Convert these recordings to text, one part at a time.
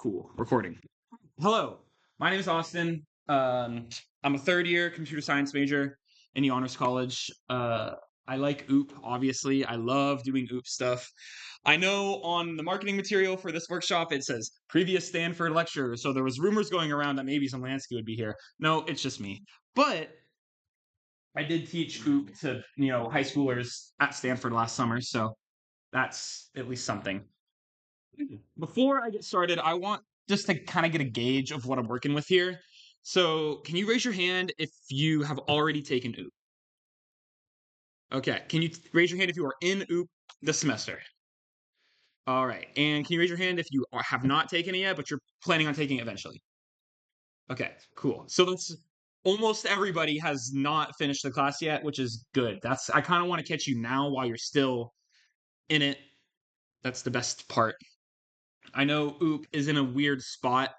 Cool. Recording. Hello, my name is Austin. I'm a third year computer science major in the Honors College. I like OOP, obviously. I love doing OOP stuff. I know on the marketing material for this workshop, it says previous Stanford lecturer. So there was rumors going around that maybe some Lansky would be here. No, it's just me. But I did teach OOP to, high schoolers at Stanford last summer. So that's at least something. Before I get started, I want just to kind of get a gauge of what I'm working with here. So, can you raise your hand if you have already taken OOP? Okay. Can you raise your hand if you are in OOP this semester? All right. And can you raise your hand if you have not taken it yet, but you're planning on taking it eventually? Okay, cool. So that's almost everybody has not finished the class yet, which is good. I kind of want to catch you now while you're still in it. That's the best part. I know OOP is in a weird spot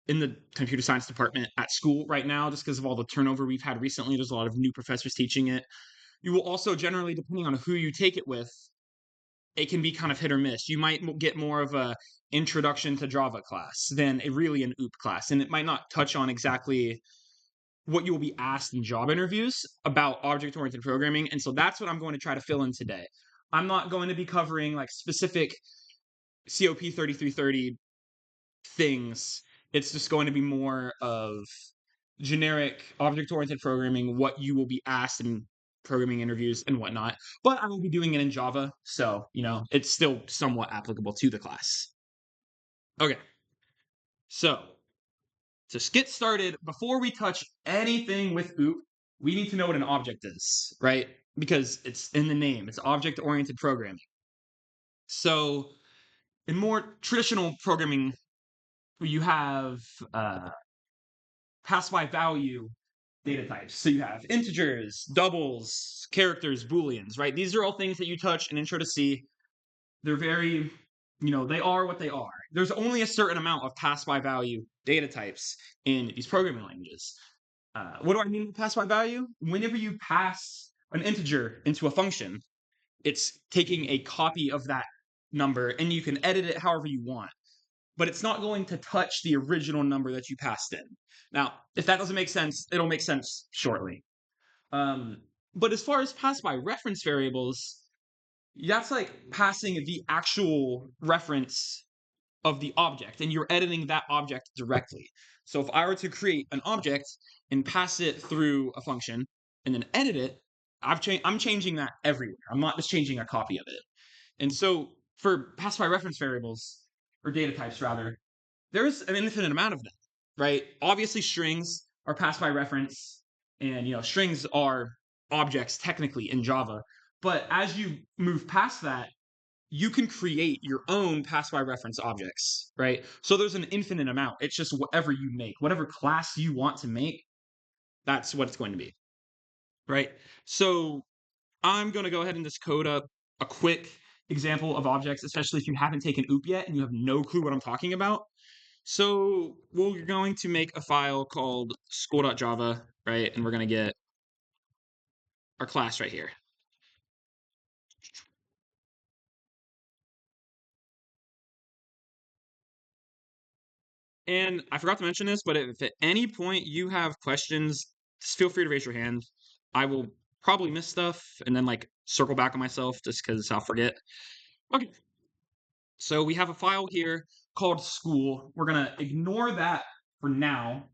in the computer science department at school right now, just because of all the turnover we've had recently. There's a lot of new professors teaching it. You will also generally, depending on who you take it with, it can be kind of hit or miss. You might get more of a introduction to Java class than really an OOP class, and it might not touch on exactly what you will be asked in job interviews about object-oriented programming. And so that's what I'm going to try to fill in today. I'm not going to be covering like specific COP 3330 things. It's just going to be more of generic object-oriented programming, what you will be asked in programming interviews and whatnot. But I will be doing it in Java, so it's still somewhat applicable to the class. Okay, so to get started, before we touch anything with OOP, we need to know what an object is, right? Because it's in the name. It's object-oriented programming. So in more traditional programming, you have pass by value data types. So you have integers, doubles, characters, booleans, right? These are all things that you touch in Intro to C. They're very, they are what they are. There's only a certain amount of pass by value data types in these programming languages. What do I mean by pass by value? Whenever you pass an integer into a function, it's taking a copy of that number and you can edit it however you want, but it's not going to touch the original number that you passed in. Now, if that doesn't make sense, it'll make sense shortly. But as far as pass by reference variables, that's like passing the actual reference of the object, and you're editing that object directly. So if I were to create an object and pass it through a function and then edit it, I'm changing that everywhere. I'm not just changing a copy of it. And so for pass by reference variables, or data types rather, there's an infinite amount of them, right? Obviously, strings are passed by reference, and strings are objects technically in Java. But as you move past that, you can create your own pass by reference objects, right? So there's an infinite amount. It's just whatever you make, whatever class you want to make, that's what it's going to be, right? So I'm going to go ahead and just code up a quick example of objects, especially if you haven't taken OOP yet and you have no clue what I'm talking about. So we're going to make a file called school.java, right? And we're going to get our class right here. And I forgot to mention this, but if at any point you have questions, just feel free to raise your hand. I will probably miss stuff and then circle back on myself just because I'll forget. Okay. So we have a file here called school. We're going to ignore that for now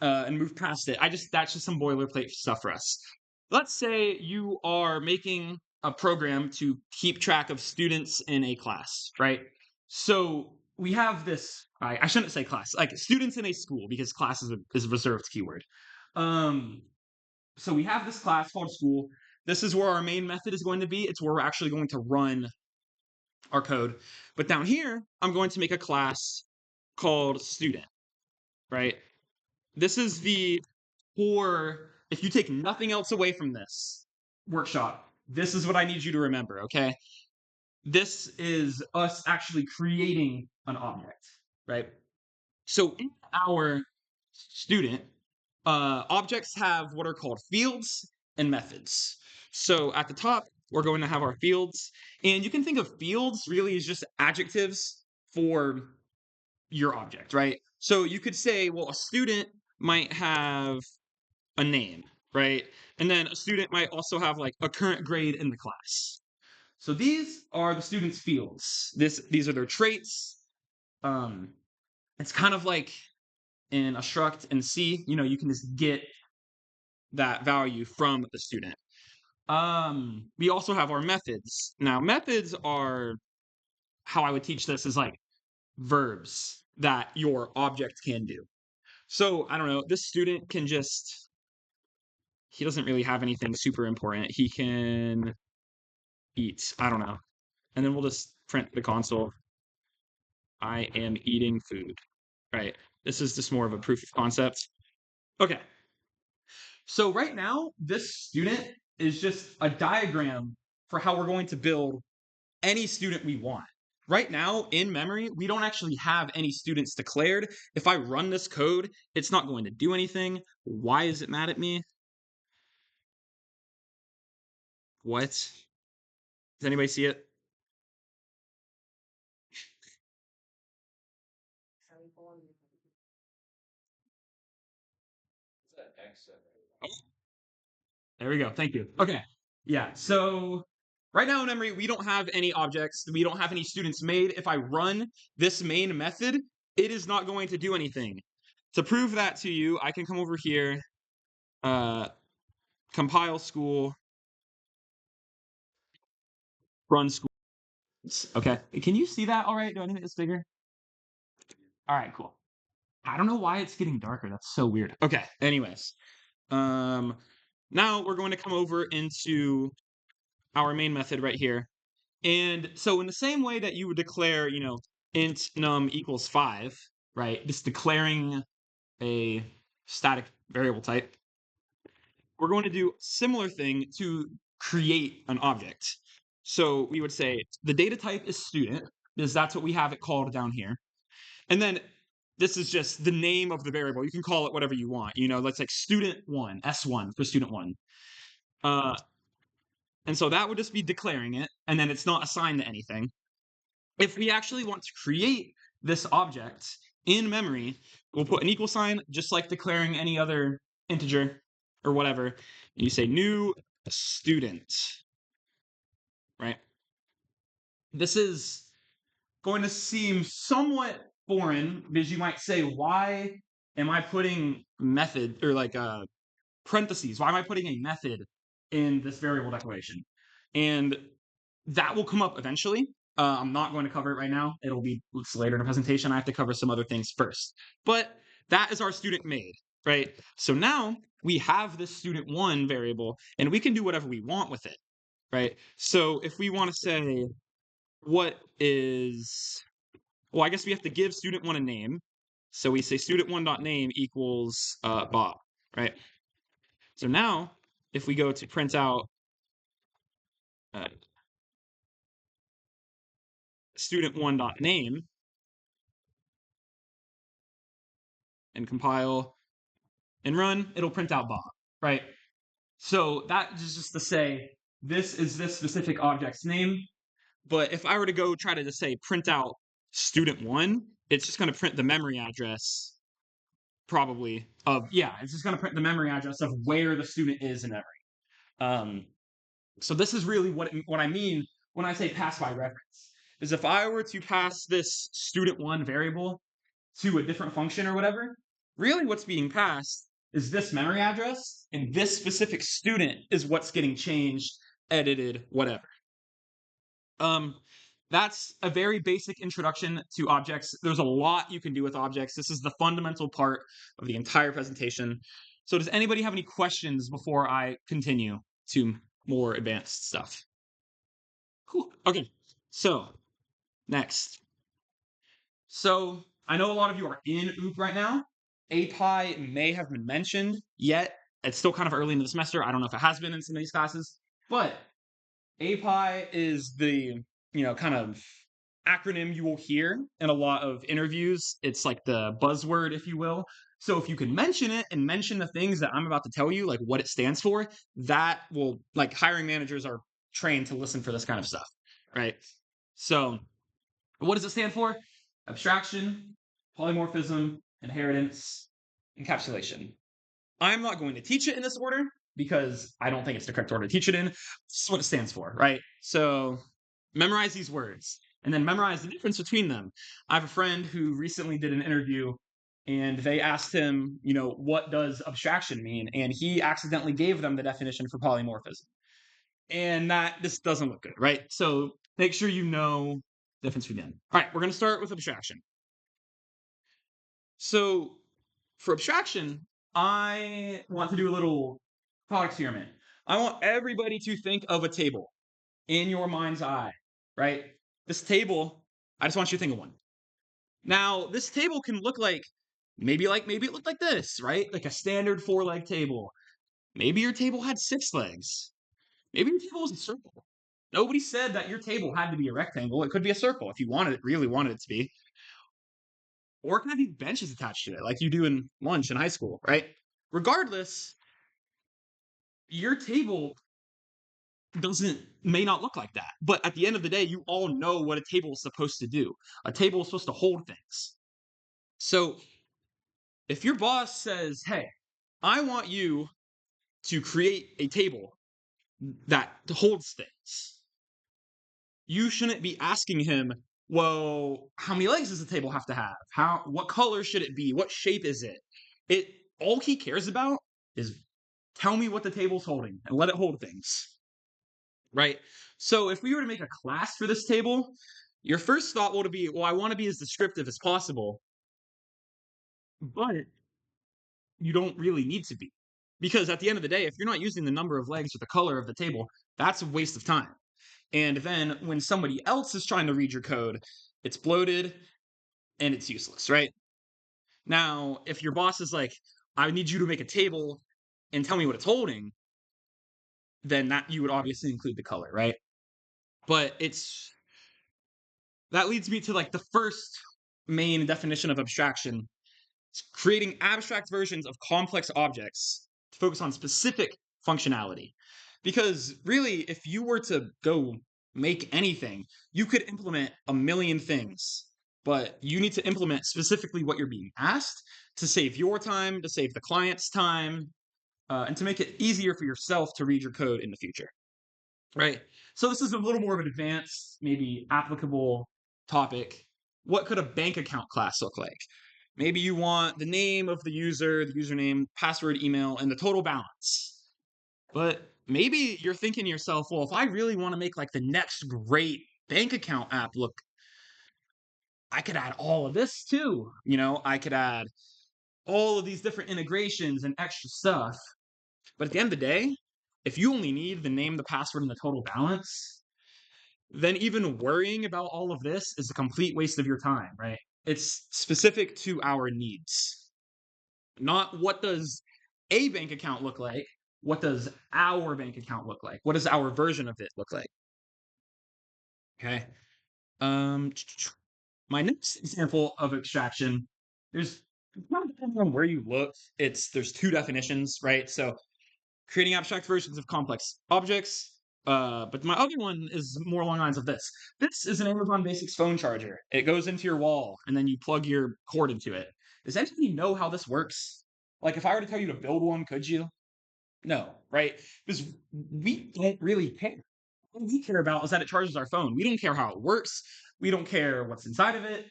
and move past it. That's just some boilerplate stuff for us. Let's say you are making a program to keep track of students in a class, right? So we have this, I shouldn't say class, like students in a school, because class is a reserved keyword. So we have this class called school. This is where our main method is going to be. It's where we're actually going to run our code. But down here, I'm going to make a class called student, right? This is the core, if you take nothing else away from this workshop, this is what I need you to remember, okay? This is us actually creating an object, right? So in our student, objects have what are called fields and methods. So at the top, we're going to have our fields, and you can think of fields really as just adjectives for your object, right? So you could say, well, a student might have a name, right? And then a student might also have like a current grade in the class. So these are the student's fields. These are their traits. Um, it's kind of like in a struct in C, you can just get that value from the student. We also have our methods. Now, methods are how I would teach this is like verbs that your object can do. So I don't know, this student can he doesn't really have anything super important. He can eat, I don't know. And then we'll just print the console. I am eating food, right? This is just more of a proof of concept. Okay. So right now, this student is just a diagram for how we're going to build any student we want. Right now, in memory, we don't actually have any students declared. If I run this code, it's not going to do anything. Why is it mad at me? What? Does anybody see it? There we go. Thank you. Okay. Yeah. So right now in memory, we don't have any objects. We don't have any students made. If I run this main method, it is not going to do anything. To prove that to you, I can come over here, compile school, run school. Okay. Can you see that all right? Do I need to make this bigger? All right, cool. I don't know why it's getting darker. That's so weird. Okay. Anyways, now we're going to come over into our main method right here. And so in the same way that you would declare, int num equals 5, right? Just declaring a static variable type, we're going to do a similar thing to create an object. So we would say the data type is student, because that's what we have it called down here. And then this is just the name of the variable. You can call it whatever you want. Let's like student1, S1 for student1. And so that would just be declaring it, and then it's not assigned to anything. If we actually want to create this object in memory, we'll put an equal sign, just like declaring any other integer or whatever. And you say new student, right? This is going to seem somewhat foreign because you might say, why am I putting method or like parentheses? Why am I putting a method in this variable declaration? And that will come up eventually. I'm not going to cover it right now. It'll be later in the presentation. I have to cover some other things first. But that is our student made, right? So now we have this student1 variable, and we can do whatever we want with it, right? So if we want to say, what is, well, I guess we have to give student1 a name. So we say student1.name equals Bob, right? So now if we go to print out student1.name and compile and run, it'll print out Bob, right? So that is just to say this is this specific object's name. But if I were to go try to just say print out student1, it's just going to print the memory address probably of, yeah, it's just going to print the memory address of where the student is in memory. So this is really what I mean when I say pass by reference, is if I were to pass this student1 variable to a different function or whatever, really what's being passed is this memory address, and this specific student is what's getting changed, edited, whatever. That's a very basic introduction to objects. There's a lot you can do with objects. This is the fundamental part of the entire presentation. So does anybody have any questions before I continue to more advanced stuff? Cool. Okay, so next. So I know a lot of you are in OOP right now. API may have been mentioned, yet it's still kind of early in the semester. I don't know if it has been in some of these classes, but API is the, kind of acronym you will hear in a lot of interviews. It's like the buzzword, if you will. So if you can mention it and mention the things that I'm about to tell you, like what it stands for, that will, like, hiring managers are trained to listen for this kind of stuff, right? So what does it stand for? Abstraction, polymorphism, inheritance, encapsulation. I'm not going to teach it in this order because I don't think it's the correct order to teach it in. This is what it stands for, right? So memorize these words and then memorize the difference between them. I have a friend who recently did an interview and they asked him, what does abstraction mean? And he accidentally gave them the definition for polymorphism. And that just doesn't look good, right? So make sure you know the difference between them. All right, we're going to start with abstraction. So for abstraction, I want to do a little thought experiment. I want everybody to think of a table in your mind's eye, right? This table, I just want you to think of one. Now, this table can look maybe it looked like this, right? Like a standard 4-leg table. Maybe your table had 6 legs. Maybe your table was a circle. Nobody said that your table had to be a rectangle. It could be a circle if you really wanted it to be. Or it can have these benches attached to it, like you do in lunch in high school, right? Regardless, your table may not look like that. But at the end of the day, you all know what a table is supposed to do. A table is supposed to hold things. So if your boss says, hey, I want you to create a table that holds things, you shouldn't be asking him, well, how many legs does the table have to have? What color should it be? What shape is it? All he cares about is tell me what the table's holding and let it hold things. Right? So if we were to make a class for this table, your first thought would be, well, I want to be as descriptive as possible, but you don't really need to be. Because at the end of the day, if you're not using the number of legs or the color of the table, that's a waste of time. And then when somebody else is trying to read your code, it's bloated and it's useless, right? Now, if your boss is like, I need you to make a table and tell me what it's holding, then that you would obviously include the color, right? But that leads me to the first main definition of abstraction. It's creating abstract versions of complex objects to focus on specific functionality. Because really, if you were to go make anything, you could implement a million things, but you need to implement specifically what you're being asked to save your time, to save the client's time, and to make it easier for yourself to read your code in the future. Right? So this is a little more of an advanced, maybe applicable topic. What could a bank account class look like? Maybe you want the name of the user, the username, password, email, and the total balance. But maybe you're thinking to yourself, well, if I really want to make the next great bank account app look, I could add all of this too. I could add all of these different integrations and extra stuff. But at the end of the day, if you only need the name, the password, and the total balance, then even worrying about all of this is a complete waste of your time, right? It's specific to our needs. Not what does a bank account look like? What does our bank account look like? What does our version of it look like? Okay. Um, my next example of abstraction, there's depending on where you look, there's 2 definitions, right? So creating abstract versions of complex objects. But my other one is more along the lines of this. This is an Amazon Basics phone charger. It goes into your wall, and then you plug your cord into it. Does anybody know how this works? If I were to tell you to build one, could you? No, right? Because we don't really care. All we care about is that it charges our phone. We don't care how it works. We don't care what's inside of it,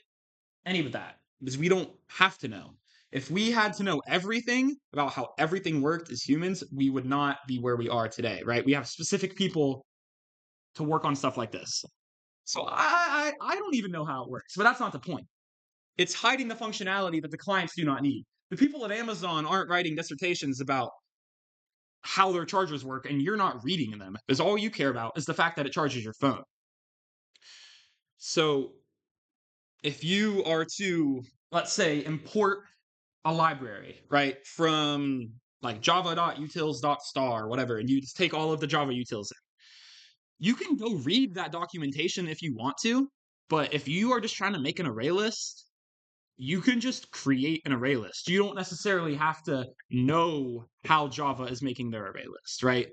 any of that, because we don't have to know. If we had to know everything about how everything worked as humans, we would not be where we are today, right? We have specific people to work on stuff like this. So I don't even know how it works, but that's not the point. It's hiding the functionality that the clients do not need. The people at Amazon aren't writing dissertations about how their chargers work, and you're not reading them, because all you care about is the fact that it charges your phone. So if you are to, let's say, import a library, right, from java.utils.star, whatever, and you just take all of the Java utils in, you can go read that documentation if you want to, but if you are just trying to make an array list, you can just create an array list. You don't necessarily have to know how Java is making their array list, right?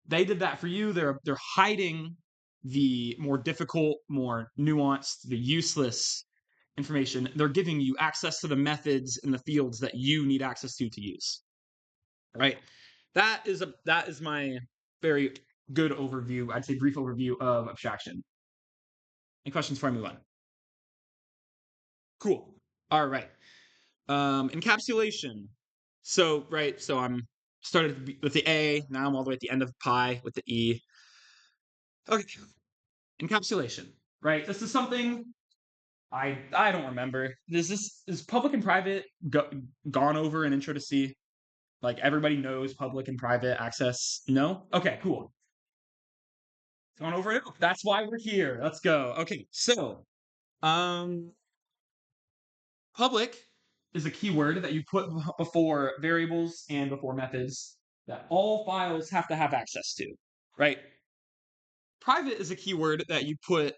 They did that for you. They're hiding the more difficult, more nuanced, the useless information. They're giving you access to the methods and the fields that you need access to use. Right? That is my very good overview. I'd say brief overview of abstraction. Any questions before I move on? Cool. All right. Encapsulation. So I'm started with the A. Now I'm all the way at the end of pi with the E. Okay. Encapsulation. Right. This is something I don't remember. Is public and private gone over in Intro to C? Like everybody knows public and private access? No? Okay, cool. Gone over it. That's why we're here. Let's go. Okay, so um public is a keyword that you put before variables and before methods that all files have to have access to, right? Private is a keyword that you put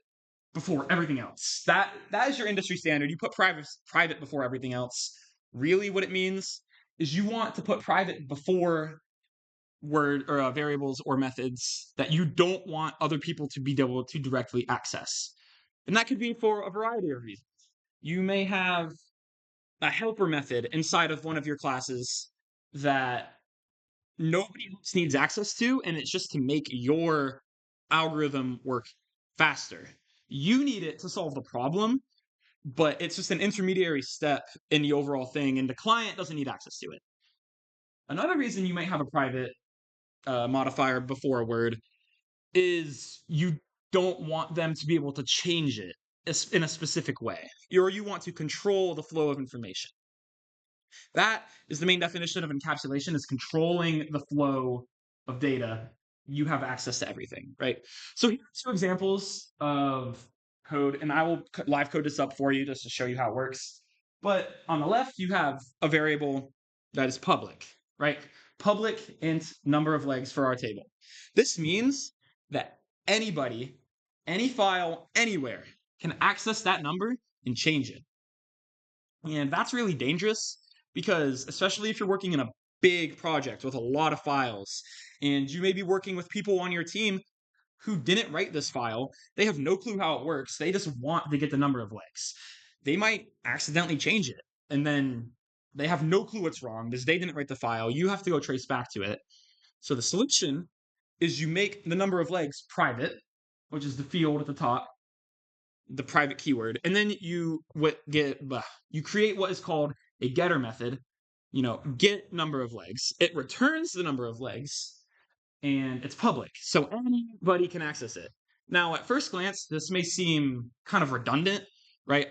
before everything else. That is your industry standard. You put private before everything else. Really, what it means is you want to put private before word or variables or methods that you don't want other people to be able to directly access, and that could be for a variety of reasons. You may have a helper method inside of one of your classes that nobody else needs access to, and it's just to make your algorithm work faster. You need it to solve the problem, but it's just an intermediary step in the overall thing, and the client doesn't need access to it. Another reason you might have a private modifier before a word is you don't want them to be able to change it in a specific way, or you want to control the flow of information. That is the main definition of encapsulation, is controlling the flow of data. You have access to everything, right? So here are two examples of code, and I will live code this up for you just to show you how it works. But on the left, you have a variable that is public, right? Public int number of legs for our table. This means that anybody, any file, anywhere can access that number and change it. And that's really dangerous because, especially if you're working in a big project with a lot of files, and you may be working with people on your team who didn't write this file, they have no clue how it works. They just want to get the number of legs. They might accidentally change it, and then they have no clue what's wrong because they didn't write the file. You have to go trace back to it. So the solution is you make the number of legs private, which is the field at the top, the private keyword, and then you create what is called a getter method. Get number of legs. It returns the number of legs, and it's public, so anybody can access it. Now, at first glance, this may seem kind of redundant, right?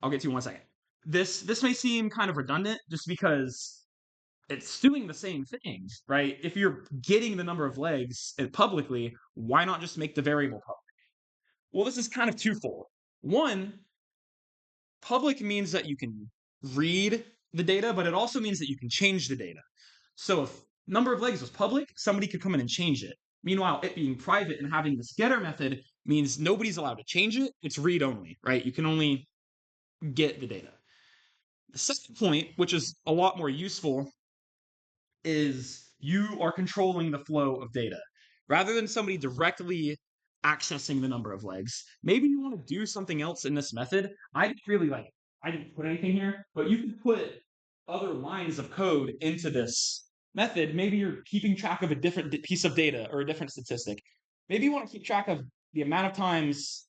I'll get to you in 1 second. This may seem kind of redundant just because it's doing the same thing, right? If you're getting the number of legs publicly, why not just make the variable public? Well, this is kind of twofold. One, public means that you can read the data, but it also means that you can change the data. So if number of legs was public, somebody could come in and change it. Meanwhile, it being private and having this getter method means nobody's allowed to change it. It's read only, right? You can only get the data. The second point, which is a lot more useful, is you are controlling the flow of data. Rather than somebody directly accessing the number of legs, maybe you want to do something else in this method. I didn't put anything here, but you can put other lines of code into this method. Maybe you're keeping track of a different piece of data or a different statistic. Maybe you want to keep track of the amount of times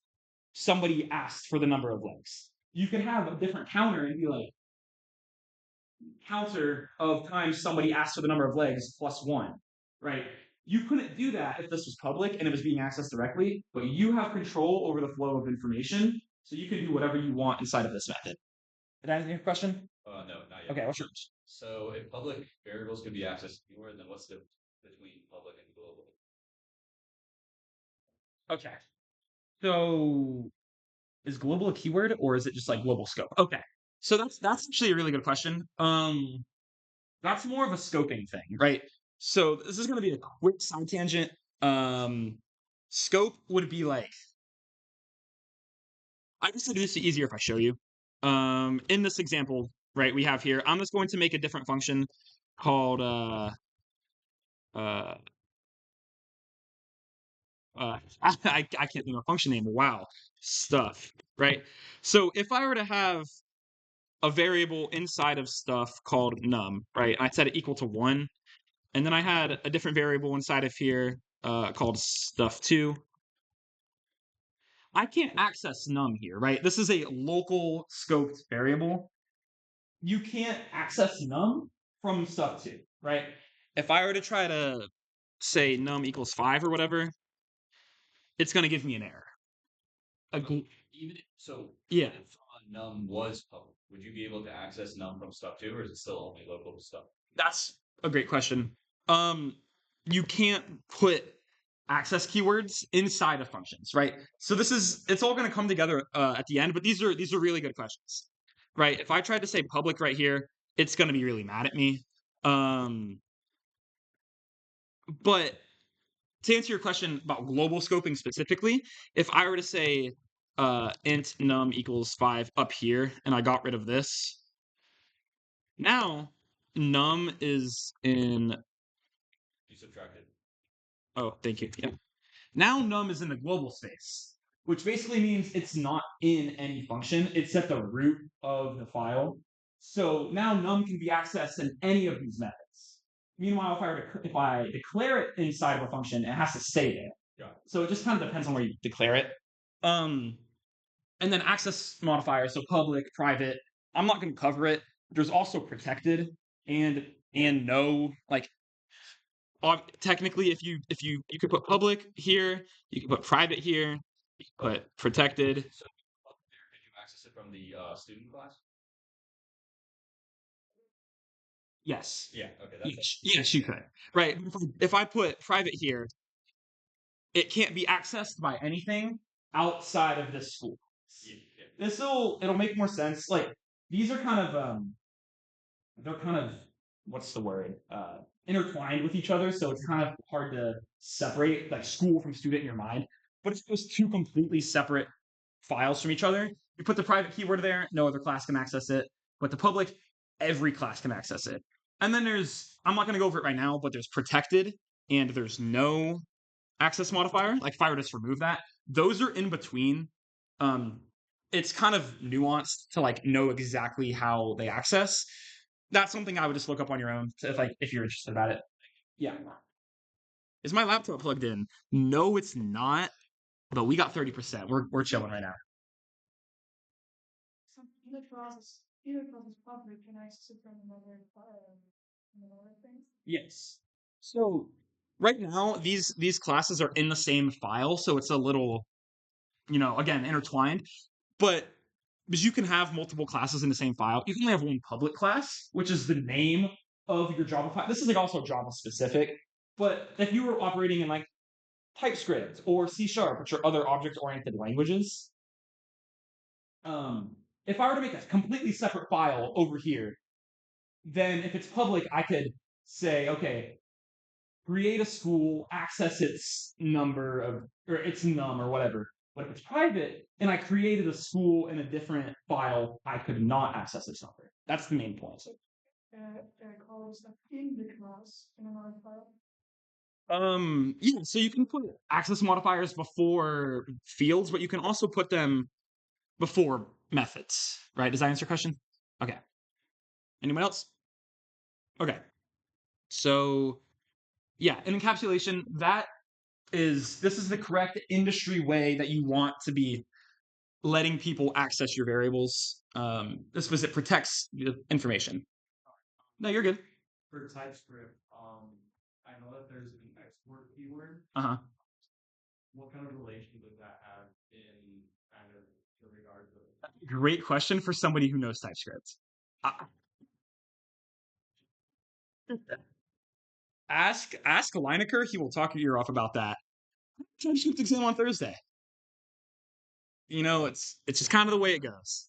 somebody asked for the number of legs. You can have a different counter and be like, counter of times somebody asked for the number of legs plus 1, right? You couldn't do that if this was public and it was being accessed directly, but you have control over the flow of information, so you can do whatever you want inside of this method. Did I answer your question? No, not yet. Okay, what's yours? So if public variables can be accessed anywhere, then what's the difference between public and global? Okay. So is global a keyword or is it just like global scope? Okay. So that's actually a really good question. That's more of a scoping thing, right? So this is going to be a quick side tangent. Scope would be like, I guess I'd do this easier if I show you. In this example, right, we have here, I'm just going to make a different function called uh, I can't think of a function name. Wow, stuff. right? So if I were to have a variable inside of stuff called num, right? I set it equal to 1, and then I had a different variable inside of here called stuff2. I can't access num here, right? This is a local scoped variable. You can't access num from stuff2, right? If I were to try to say num equals 5 or whatever, it's going to give me an error. Yeah. If num was public, would you be able to access num from stuff too, or is it still only local to stuff? That's a great question. You can't put access keywords inside of functions, right? So it's all going to come together at the end, but these are really good questions, right? If I tried to say public right here, it's going to be really mad at me. But to answer your question about global scoping specifically, if I were to say int num equals 5 up here, and I got rid of this, now num is in. You subtracted. Oh, thank you. Yeah. Now num is in the global space, which basically means it's not in any function. It's at the root of the file. So now num can be accessed in any of these methods. Meanwhile, if I declare it inside of a function, it has to stay there. Yeah. So it just kind of depends on where you declare it. And then access modifiers, so public, private. I'm not going to cover it. There's also protected and no. Like technically, if you could put public here, you can put private here, you can put protected. So could you access it from the student class? Yes. Yeah. Okay. Yes, you could. Right. If I put private here, it can't be accessed by anything outside of this school. Yeah. It'll make more sense. Like these are kind of they're kind of what's the word? Intertwined with each other, so it's kind of hard to separate like school from student in your mind. But if it was two completely separate files from each other, you put the private keyword there, no other class can access it. But the public, every class can access it. And then I'm not going to go over it right now, but there's protected and there's no access modifier. Like if I were to just remove that, those are in between. It's kind of nuanced to like know exactly how they access. That's something I would just look up on your own if you're interested about it. Yeah. Is my laptop plugged in? No, it's not. But we got 30%. We're chilling right now. So either class is public, can I access it from another thing? Yes. So right now these classes are in the same file, so it's a little, again, intertwined. But because you can have multiple classes in the same file, you can only have one public class, which is the name of your Java file. This is like also Java specific. But if you were operating in like TypeScript or C#, which are other object-oriented languages, if I were to make a completely separate file over here, then if it's public, I could say, okay, create a school, access its number of, or its num or whatever. But if it's private and I created a school in a different file, I could not access its number. That's the main point. Call stuff in the class in another file. Yeah, so you can put access modifiers before fields, but you can also put them before methods, right? Does that answer your question? Okay. Anyone else? Okay. So yeah, an encapsulation, this is the correct industry way that you want to be letting people access your variables. This was it protects the information. No, you're good. For TypeScript, I know that there's an export keyword. Uh-huh. What kind of relation does that have in kind of the regards of? Great question for somebody who knows TypeScript. Ask Lineker, he will talk your ear off about that. TypeScript exam on Thursday. It's just kind of the way it goes.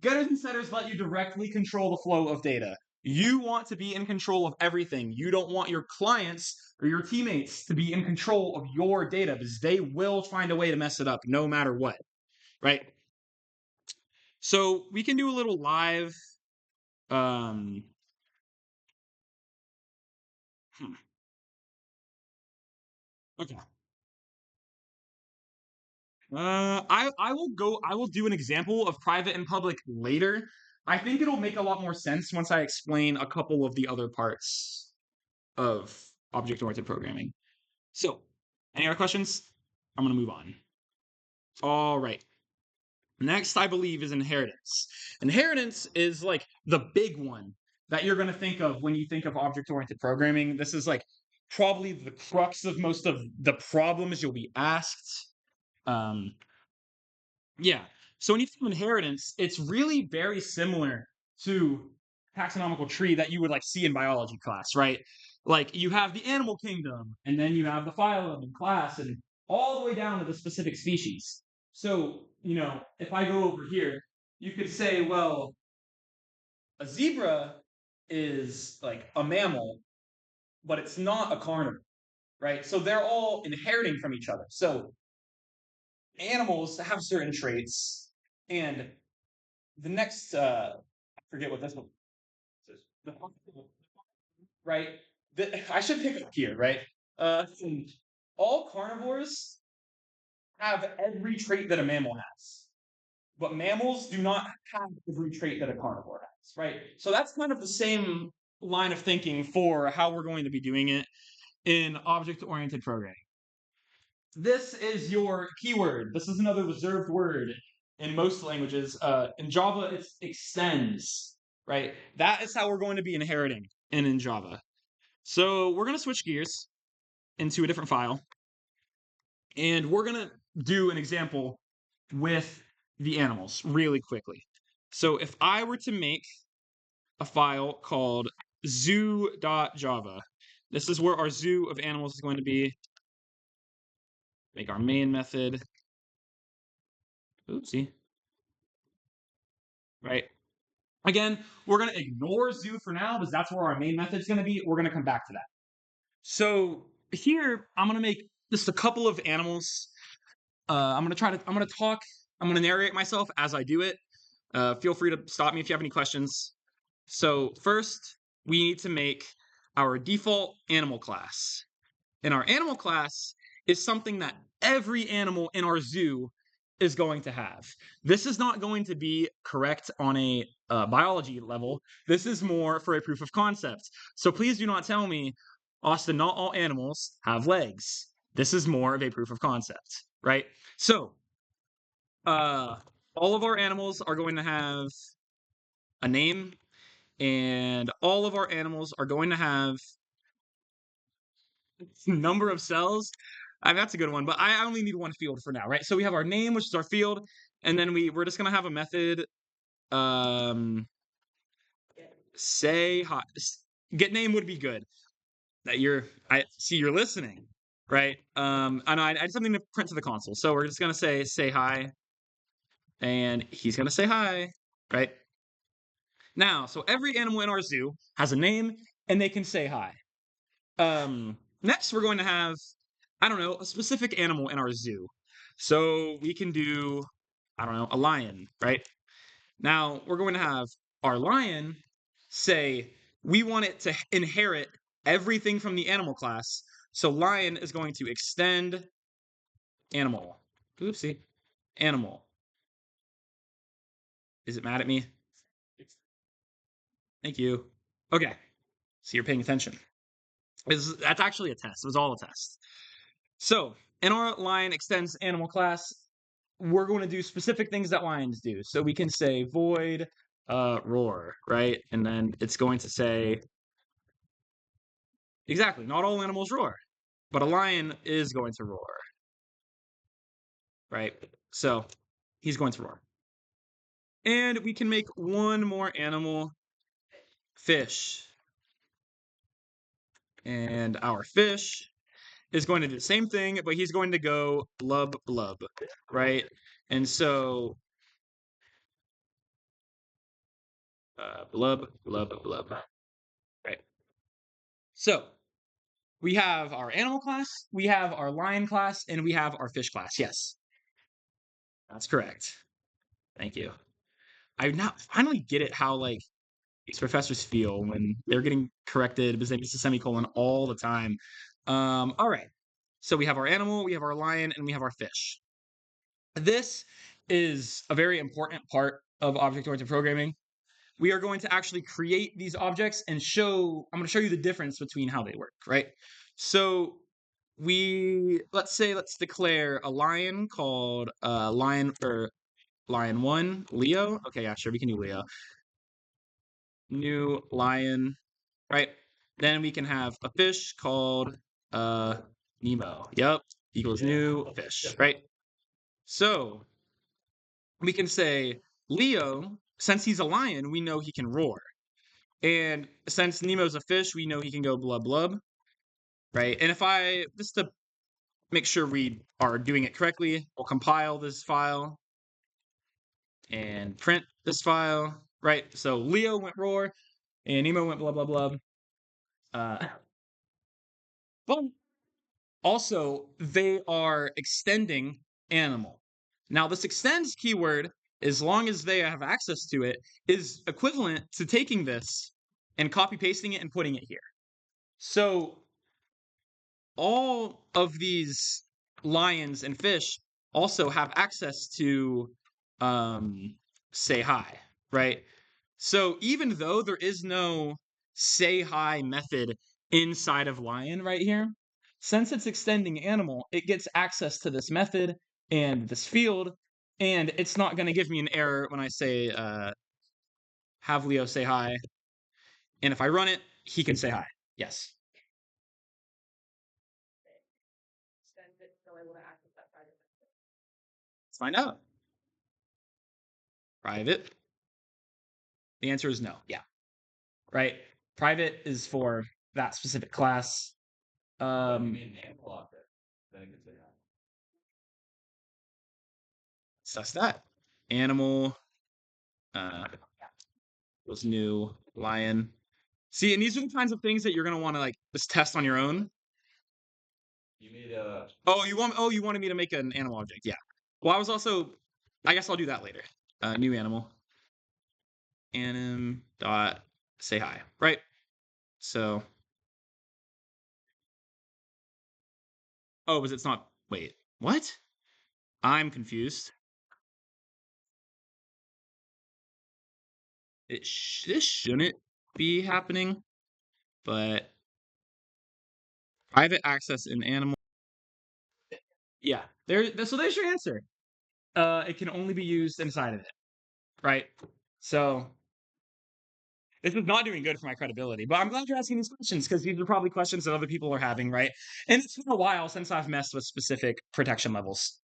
Getters and setters let you directly control the flow of data. You want to be in control of everything. You don't want your clients or your teammates to be in control of your data because they will find a way to mess it up no matter what, right? So we can do a little live. Okay. I will do an example of private and public later. I think it'll make a lot more sense once I explain a couple of the other parts of object-oriented programming. So, any other questions? I'm gonna move on. All right. Next, I believe, is inheritance. Inheritance is like the big one that you're gonna think of when you think of object-oriented programming. This is like probably the crux of most of the problems you'll be asked. Um, yeah. So when you think of inheritance, it's really very similar to taxonomical tree that you would like see in biology class, right? Like you have the animal kingdom, and then you have the phylum and class, and all the way down to the specific species. So, if I go over here, you could say, well, a zebra is like a mammal, but it's not a carnivore, right? So they're all inheriting from each other. So animals have certain traits, and the next I forget what this one says. Right? I should pick up here, right? All carnivores have every trait that a mammal has, but mammals do not have every trait that a carnivore has, right? So that's kind of the same line of thinking for how we're going to be doing it in object-oriented programming. This is your keyword. This is another reserved word in most languages. In Java, it's extends, right? That is how we're going to be inheriting in Java. So we're going to switch gears into a different file, and we're going to do an example with the animals really quickly. So if I were to make a file called zoo.java, this is where our zoo of animals is going to be. Make our main method. Oopsie. Right. Again, we're going to ignore zoo for now because that's where our main method is going to be. We're going to come back to that. So here, I'm going to make just a couple of animals. I'm going to narrate myself as I do it. Feel free to stop me if you have any questions. So first, we need to make our default animal class. And our animal class is something that every animal in our zoo is going to have. This is not going to be correct on a biology level. This is more for a proof of concept. So please do not tell me, Austin, not all animals have legs. This is more of a proof of concept, right? So, all of our animals are going to have a name, and all of our animals are going to have number of cells. That's a good one, but I only need one field for now, right? So we have our name, which is our field, and then we're just gonna have a method. Say hi. Get name would be good. I see you're listening, right? And I had something to print to the console, so we're just gonna say hi, and he's gonna say hi, right? Now, so every animal in our zoo has a name, and they can say hi. Next, we're going to have, I don't know, a specific animal in our zoo. So we can do, I don't know, a lion, right? Now, we're going to have our lion say, we want it to inherit everything from the animal class. So lion is going to extend animal. Oopsie. Animal. Is it mad at me? Thank you. Okay. So you're paying attention. That's actually a test. It was all a test. So in our line extends animal class, we're going to do specific things that lions do. So we can say void roar, right? And then it's going to say, exactly, not all animals roar, but a lion is going to roar, right? So he's going to roar. And we can make one more animal, fish. And our fish is going to do the same thing, but he's going to go blub blub, right? And so blub blub blub, right? So we have our animal class, we have our lion class, and we have our fish class. Yes, that's correct. Thank you. I now finally get it how like these professors feel when they're getting corrected because they miss a semicolon all the time. All right. So we have our animal, we have our lion, and we have our fish. This is a very important part of object-oriented programming. We are going to actually create these objects and I'm going to show you the difference between how they work, right? So let's declare a lion called lion1, Leo. Okay, yeah, sure, we can do Leo. New lion, right? Then we can have a fish called Nemo. Yep, equals new fish, right? So we can say Leo, since he's a lion, we know he can roar. And since Nemo's a fish, we know he can go blub blub, right? And just to make sure we are doing it correctly, we'll compile this file and print this file, right? So Leo went roar and Nemo went blub blub blub. But also, they are extending animal. Now, this extends keyword, as long as they have access to it, is equivalent to taking this and copy pasting it and putting it here. So all of these lions and fish also have access to say hi, right? So even though there is no say hi method inside of lion right here, since it's extending animal, it gets access to this method and this field, and it's not going to give me an error when I say have Leo say hi. And if I run it, he can say hi. Yes. Extend it so I want to access that private method. Let's find out. Private. The answer is no. Yeah. Right? Private is for that specific class. You made an animal object. Then it can say that. Suss that. Animal was new lion. See, and these are the kinds of things that you're gonna want to like just test on your own. You made a. You wanted me to make an animal object, yeah. Well, I guess I'll do that later. New animal. Anim dot say hi. Right? So it's not wait, what? I'm confused. This shouldn't be happening, but private access in animal. Yeah, so there's your answer. It can only be used inside of it, right? So this is not doing good for my credibility, but I'm glad you're asking these questions because these are probably questions that other people are having, right? And it's been a while since I've messed with specific protection levels.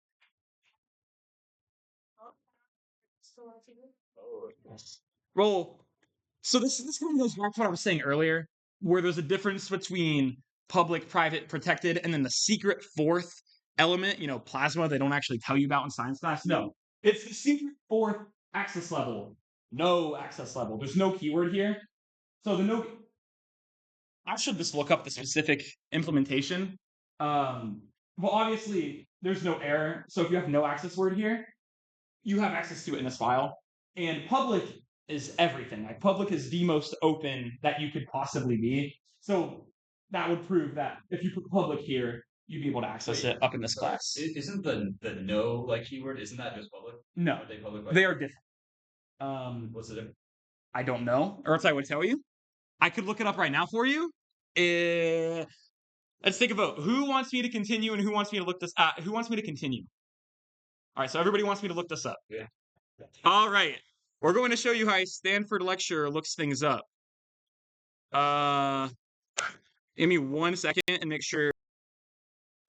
Still on TV? Oh, Roll. So this kind of goes back to what I was saying earlier, where there's a difference between public, private, protected, and then the secret fourth element, plasma they don't actually tell you about in science class. No, it's the secret fourth access level. No access level. There's no keyword here. So I should just look up the specific implementation. Well, obviously, there's no error. So if you have no access word here, you have access to it in this file. And public is everything. Like public is the most open that you could possibly be. So that would prove that if you put public here, you'd be able to access it up in this class. Isn't the no like keyword? Isn't that just public? No, Are they public? Like, they are different. what's the difference? I don't know, or else I would tell you. I could look it up right now for you. Let's take a vote. Who wants me to continue and who wants me to look this up? Who wants me to continue? All right, so everybody wants me to look this up. Yeah. All right. We're going to show you how a Stanford lecturer looks things up. Give me 1 second and make sure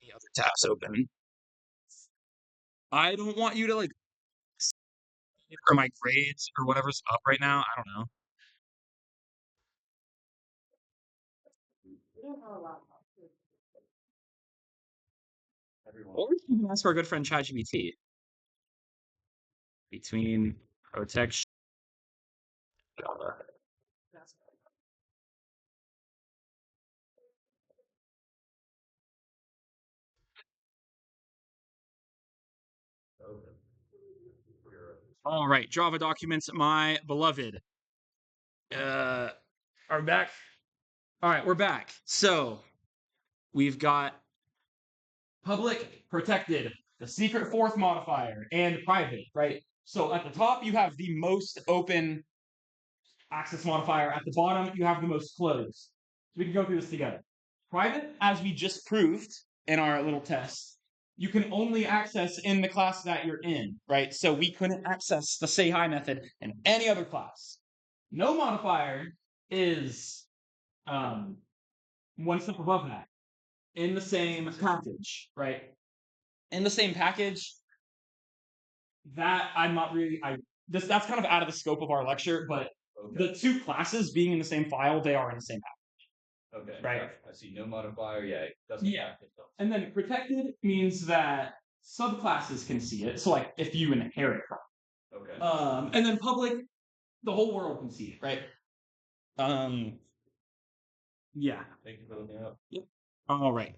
the other tab's open. I don't want you to for my grades or whatever's up right now. I don't know. We don't have a lot of Everyone. Or you can ask our good friend ChatGPT. Between protection Java. All right, Java documents, my beloved. Are we back? All right, we're back. So we've got public, protected, the secret fourth modifier, and private, right? So at the top, you have the most open access modifier. At the bottom, you have the most closed. So we can go through this together. Private, as we just proved in our little test, you can only access in the class that you're in, right? So we couldn't access the say hi method in any other class. No modifier is one step above that in the same package, right? In the same package, that I'm not really that's kind of out of the scope of our lecture, but Okay. the two classes being in the same file, they are in the same package. Okay. Right. I see. No modifier. Yeah. It doesn't. Yeah. And then protected means that subclasses can see it. So like if you inherit from. Okay. And then public, the whole world can see it, right? Yeah. Thank you for looking up. All right.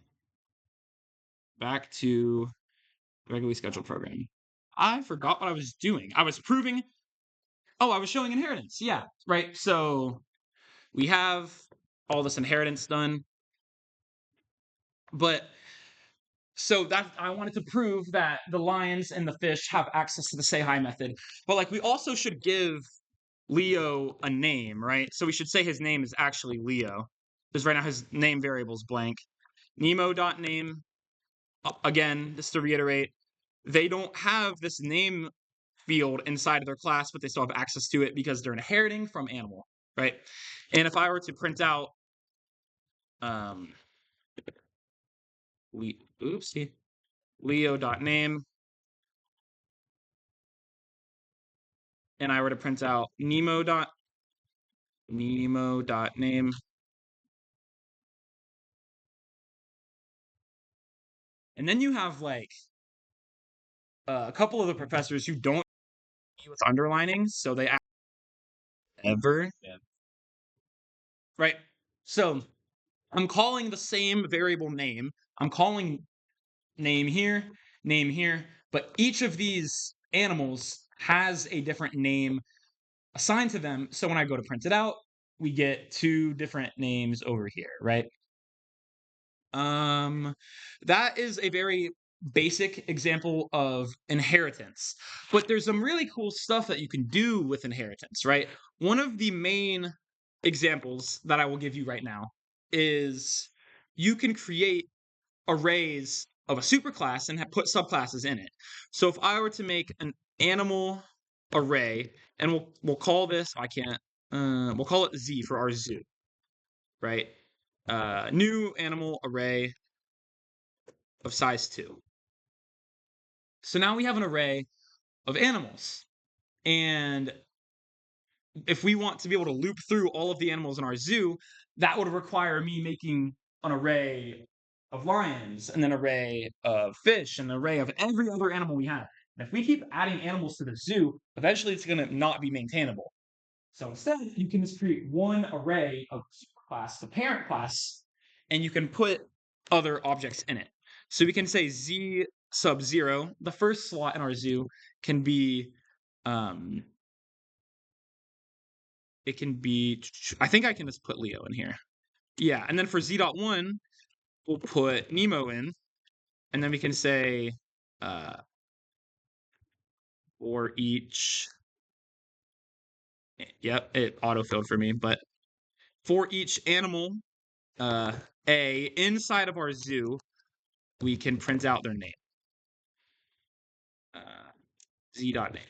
Back to the regularly scheduled program. I forgot what I was doing. I was proving. Oh, I was showing inheritance. Yeah. Right. So we have all this inheritance done. But so that I wanted to prove that the lions and the fish have access to the say hi method. But like we also should give Leo a name, right? So we should say his name is actually Leo. Because right now his name variable is blank. Nemo.name, again, just to reiterate, they don't have this name field inside of their class, but they still have access to it because they're inheriting from animal, right? And if I were to print out oopsie, Leo.name, and I were to print out Nemo.name, and then you have like a couple of the professors who don't with underlining, so they ever. Yeah. Right. So I'm calling the same variable name. I'm calling name here, but each of these animals has a different name assigned to them. So when I go to print it out, we get two different names over here, right? That is a very basic example of inheritance. But there's some really cool stuff that you can do with inheritance, right? One of the main examples that I will give you right now is you can create arrays of a superclass and put subclasses in it. So if I were to make an animal array, and we'll call this, we'll call it Z for our zoo, right? New animal array of size 2. So now we have an array of animals. And if we want to be able to loop through all of the animals in our zoo, that would require me making an array of lions, and an array of fish, and an array of every other animal we have. And if we keep adding animals to the zoo, eventually it's going to not be maintainable. So instead, you can just create one array of superclass, the parent class, and you can put other objects in it. So we can say Z sub 0, the first slot in our zoo can be, it can be, I think I can just put Leo in here. Yeah, and then for Z.1, we'll put Nemo in, and then we can say for each, yep, it autofilled for me, but for each animal A inside of our zoo, we can print out their name. Z.name.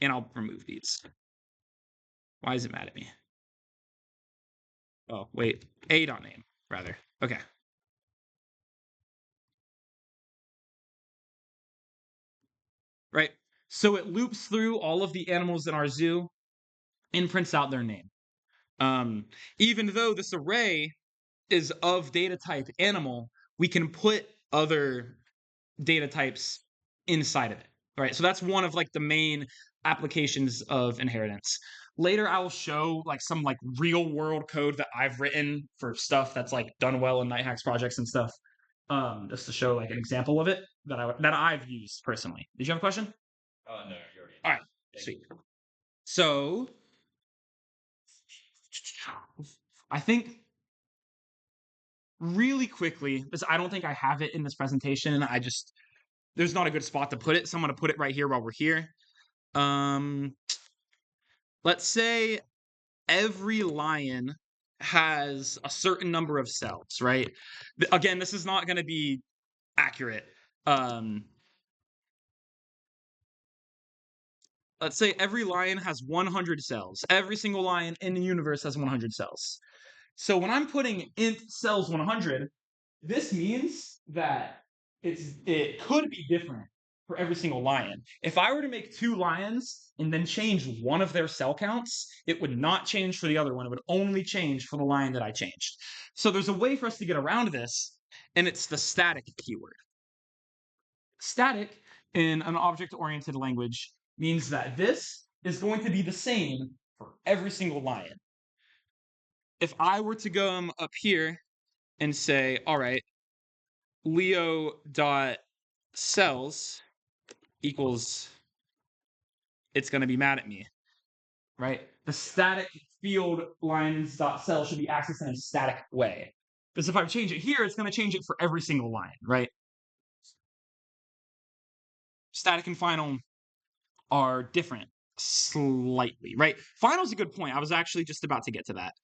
And I'll remove these. Why is it mad at me? Oh, wait. A.name, rather. Okay. Right. So it loops through all of the animals in our zoo and prints out their name. Even though this array is of data type animal, we can put other data types inside of it. Right. So that's one of like the main applications of inheritance. Later, I will show like some like real world code that I've written for stuff that's like done well in Nighthacks projects and stuff. Just to show like an example of it that I've used personally. Did you have a question? Oh no, you already. All right, sweet. So I think really quickly, because I don't think I have it in this presentation, and there's not a good spot to put it, so I'm going to put it right here while we're here. Let's say every lion has a certain number of cells, right? Again, this is not going to be accurate. Let's say every lion has 100 cells. Every single lion in the universe has 100 cells. So when I'm putting int cells 100, this means that it could be different for every single lion. If I were to make 2 lions and then change one of their cell counts, it would not change for the other one. It would only change for the lion that I changed. So there's a way for us to get around this, and it's the static keyword. Static in an object-oriented language means that this is going to be the same for every single lion. If I were to go up here and say, all right, Leo.cells equals, it's going to be mad at me, right? The static field lines.cell should be accessed in a static way. Because if I change it here, it's going to change it for every single line, right? Static and final are different slightly, right? Final is a good point. I was actually just about to get to that.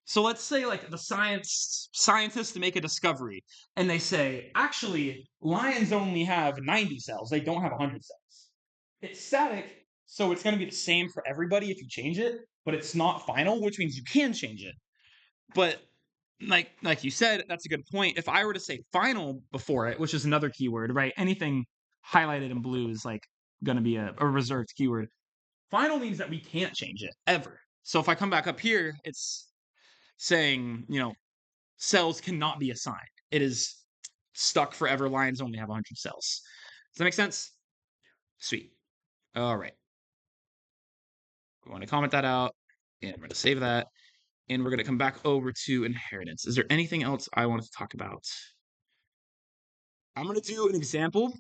So let's say like the scientists make a discovery and they say, actually, lions only have 90 cells. They don't have 100 cells. It's static, so it's going to be the same for everybody if you change it, but it's not final, which means you can change it. But like you said, that's a good point. If I were to say final before it, which is another keyword, right? Anything highlighted in blue is like going to be a reserved keyword. Final means that we can't change it ever. So if I come back up here, it's saying, cells cannot be assigned. It is stuck forever. Lions only have 100 cells. Does that make sense? Sweet. All right. We want to comment that out, and we're going to save that, and we're going to come back over to inheritance. Is there anything else I wanted to talk about? I'm going to do an example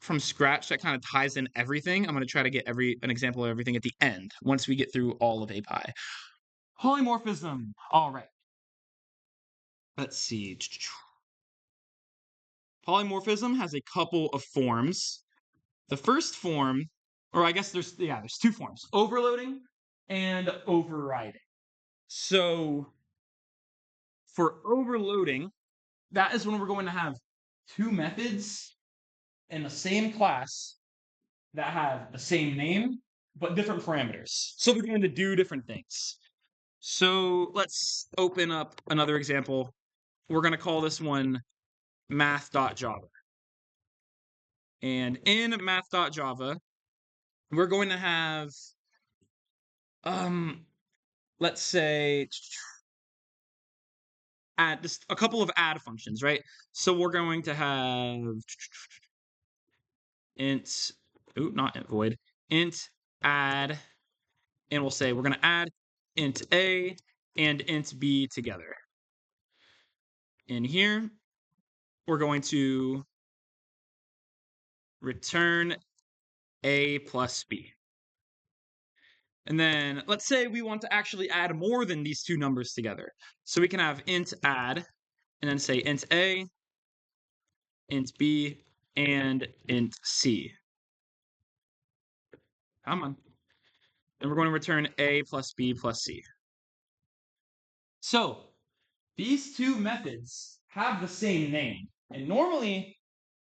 from scratch that kind of ties in everything. I'm going to try to get an example of everything at the end once we get through all of API. Polymorphism. All right. Let's see. Polymorphism has a couple of forms. The first form, or I guess there's 2 forms: overloading and overriding. So for overloading, that is when we're going to have 2 methods in the same class that have the same name but different parameters. So they're going to do different things. So let's open up another example. We're going to call this one math.java. And in math.java, we're going to have, let's say, add just a couple of add functions, right? So we're going to have int, not int void, int add, and we'll say we're going to add int a and int b together. In here, we're going to return a plus b. And then let's say we want to actually add more than these 2 numbers together. So we can have int add, and then say int a, int b, and int c. Come on. And we're going to return a plus b plus c. So these 2 methods have the same name. And normally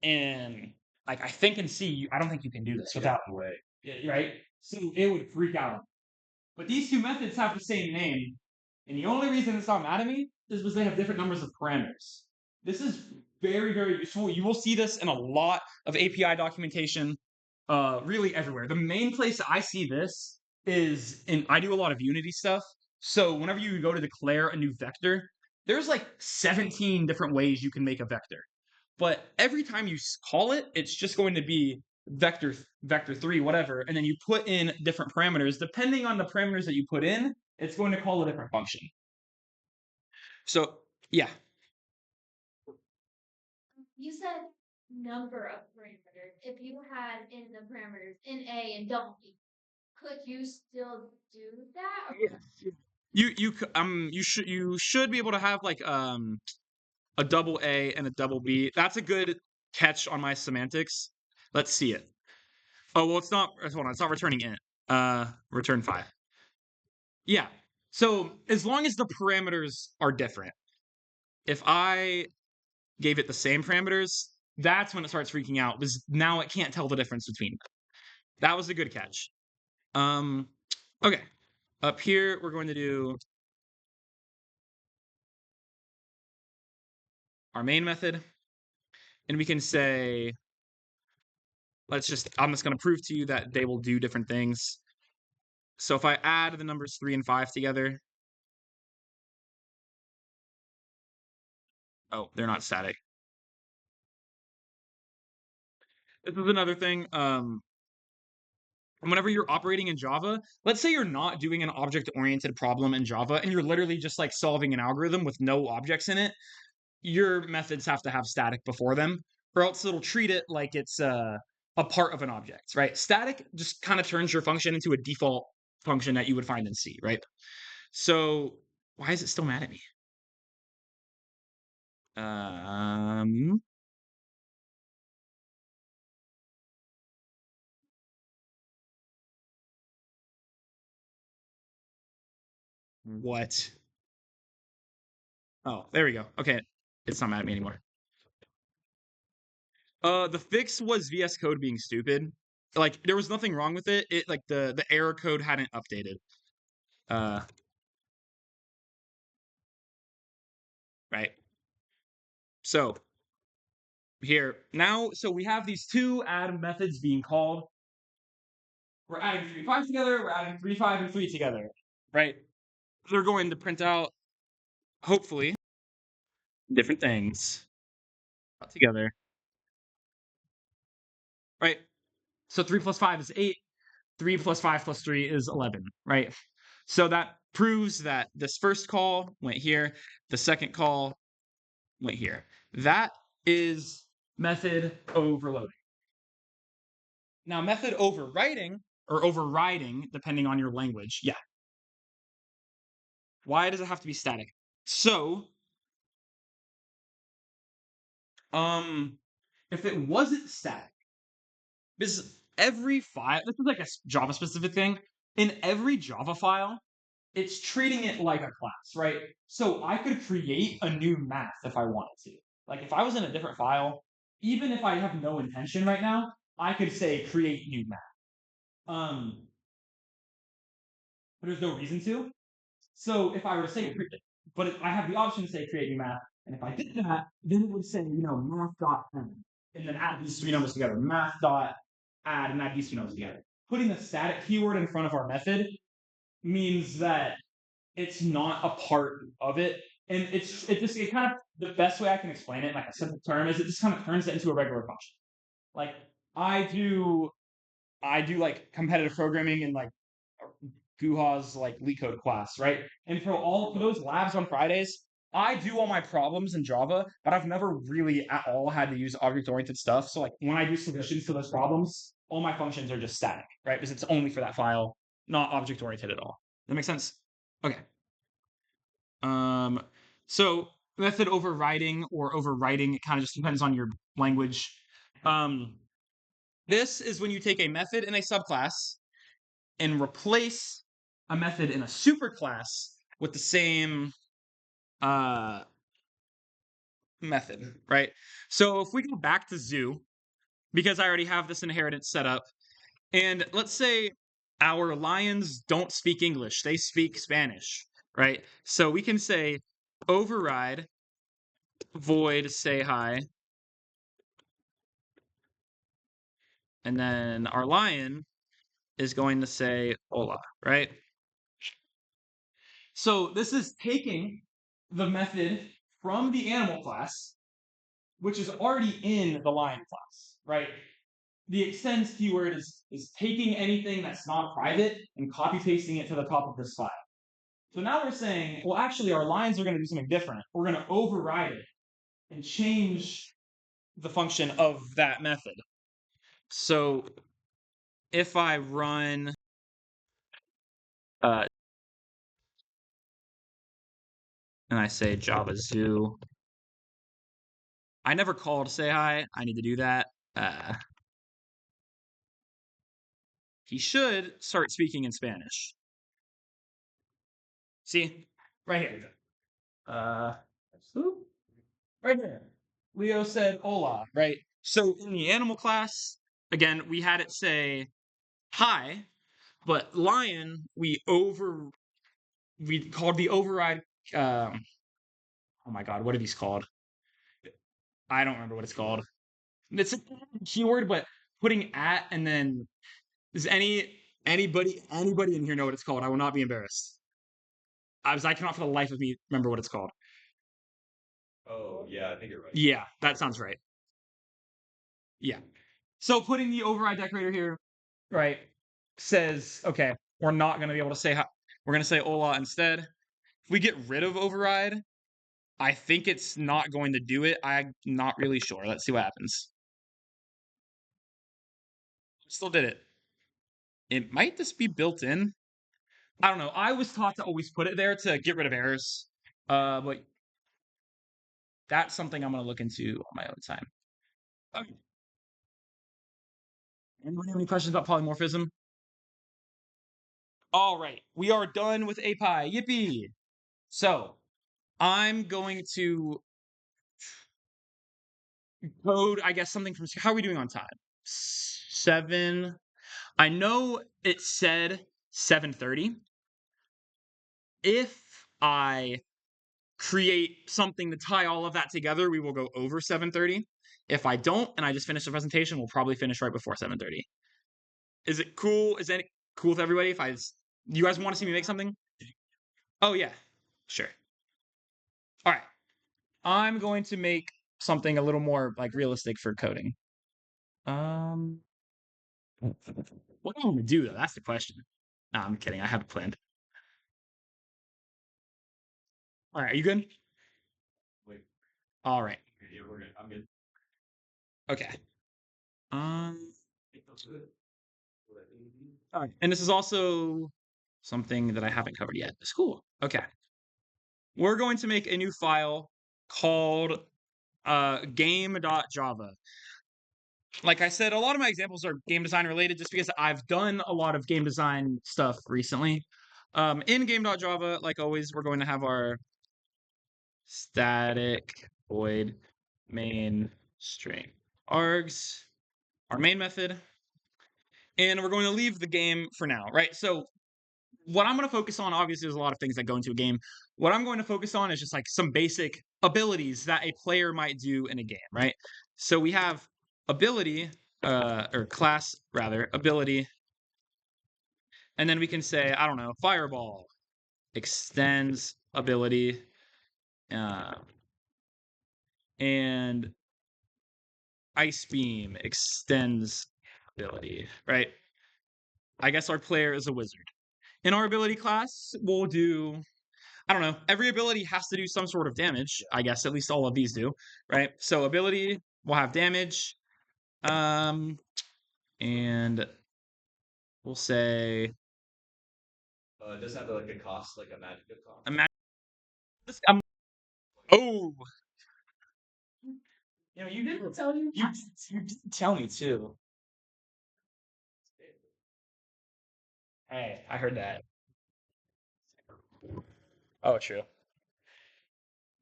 in, I think in C, I don't think you can do this without, right? So it would freak out. But these 2 methods have the same name. And the only reason it's not mad at me is because they have different numbers of parameters. This is very, very useful. You will see this in a lot of API documentation, really everywhere. The main place I see this is I do a lot of Unity stuff. So whenever you go to declare a new vector, there's like 17 different ways you can make a vector. But every time you call it, it's just going to be vector 3, whatever, and then you put in different parameters. Depending on the parameters that you put in, it's going to call a different function. So, yeah. You said number of parameters. If you had in the parameters in A and don't B, could you still do that? Or Yes. you should be able to have like a double A and a double B. That's a good catch on my semantics. Let's see it. Oh well, it's not. Hold on, it's not returning int. Return 5. Yeah. So as long as the parameters are different, if I gave it the same parameters, that's when it starts freaking out because now it can't tell the difference between them. That was a good catch. Okay. Up here, we're going to do our main method. And we can say, I'm just going to prove to you that they will do different things. So if I add the numbers 3 and 5 together, oh, they're not static. This is another thing. Whenever you're operating in Java, let's say you're not doing an object-oriented problem in Java and you're literally just like solving an algorithm with no objects in it, your methods have to have static before them, or else it'll treat it like it's a part of an object, right? Static just kind of turns your function into a default function that you would find in C, right? So why is it still mad at me? What? Oh, there we go. Okay, it's not mad at me anymore. The fix was VS Code being stupid. Like there was nothing wrong with it. It like the error code hadn't updated. Right. So here now, so we have these two add methods being called. We're adding 3, 5 together. We're adding 3, 5, and 3 together. Right. They're going to print out, hopefully, different things together. Right. So 3 plus 5 is 8. 3 plus 5 plus 3 is 11. Right. So that proves that this first call went here. The second call went here. That is method overloading. Now, method overwriting or overriding, depending on your language. Yeah. Why does it have to be static? So, if it wasn't static, this every file, this is like a Java specific thing. In every Java file, it's treating it like a class, right? So I could create a new math if I wanted to. Like if I was in a different file, even if I have no intention right now, I could say create new math. But there's no reason to. So if I were to say, but if I have the option to say create new math, and if I did that, then it would say, math.add, and then add these 3 numbers together. Math.add, and add these 2 numbers together. Putting the static keyword in front of our method means that it's not a part of it. And it kind of, the best way I can explain it in like a simple term is it just kind of turns it into a regular function. Like I do like competitive programming in like Guha's like LeetCode class, right? And for those labs on Fridays, I do all my problems in Java, but I've never really at all had to use object-oriented stuff. So like when I do solutions to those problems, all my functions are just static, right? Because it's only for that file, not object-oriented at all. That makes sense? Okay. So method overriding or overwriting, it kind of just depends on your language. This is when you take a method in a subclass and replace a method in a superclass with the same method, right? So if we go back to zoo, because I already have this inheritance set up, and let's say our lions don't speak English, they speak Spanish, right? So we can say override void say hi, and then our lion is going to say hola, right? So this is taking the method from the animal class, which is already in the lion class, right? The extends keyword is taking anything that's not private and copy pasting it to the top of this file. So now we're saying, well, actually, our lines are going to do something different. We're going to override it and change the function of that method. So if I run and I say Java Zoo. I never called say hi. I need to do that. He should start speaking in Spanish. See? Right here. Right here. Leo said hola, right? So in the animal class, again, we had it say hi, but lion, we called the override, oh my god, what are these called? I don't remember what it's called. It's a keyword, but putting at and then does anybody in here know what it's called? I will not be embarrassed. I cannot for the life of me remember what it's called. Oh, yeah, I think you're right. Yeah, that sounds right. Yeah. So putting the override decorator here, right, says, okay, we're not going to be able to say hi. We're going to say hola instead. If we get rid of override, I think it's not going to do it. I'm not really sure. Let's see what happens. Still did it. It might just be built in. I don't know. I was taught to always put it there to get rid of errors. But that's something I'm going to look into on my own time. Okay. Anyone have any questions about polymorphism? All right, we are done with API. Yippee! So I'm going to code, I guess, something from. How are we doing on time? 7. I know it said 7:30. If I create something to tie all of that together, we will go over 7:30. If I don't, and I just finish the presentation, we'll probably finish right before 7:30. Is it cool? Is that cool with everybody? You guys want to see me make something? Oh yeah, sure. All right, I'm going to make something a little more like realistic for coding. What do I want to do though? That's the question. No, I'm kidding. I have it planned. All right, are you good? Wait, All right. yeah, we're good. I'm good. Okay. All right. And this is also something that I haven't covered yet. School. Okay. We're going to make a new file called game.java. Like I said, a lot of my examples are game design related just because I've done a lot of game design stuff recently. In game.java, like always, we're going to have our static void main string args, our main method, and we're going to leave the game for now, right? So what I'm going to focus on, obviously, there's a lot of things that go into a game. What I'm going to focus on is just like some basic abilities that a player might do in a game, right? So we have ability, or class rather, ability, and then we can say, I don't know, fireball extends ability, and ice beam extends ability, right? I guess our player is a wizard. In our ability class, we'll do, I don't know, every ability has to do some sort of damage. I guess at least all of these do, right? So ability will have damage. And we'll say It doesn't have like a cost, like a magic cost. imagine this. Oh, you didn't tell you. You didn't tell me too. Hey, I heard that. Oh, true.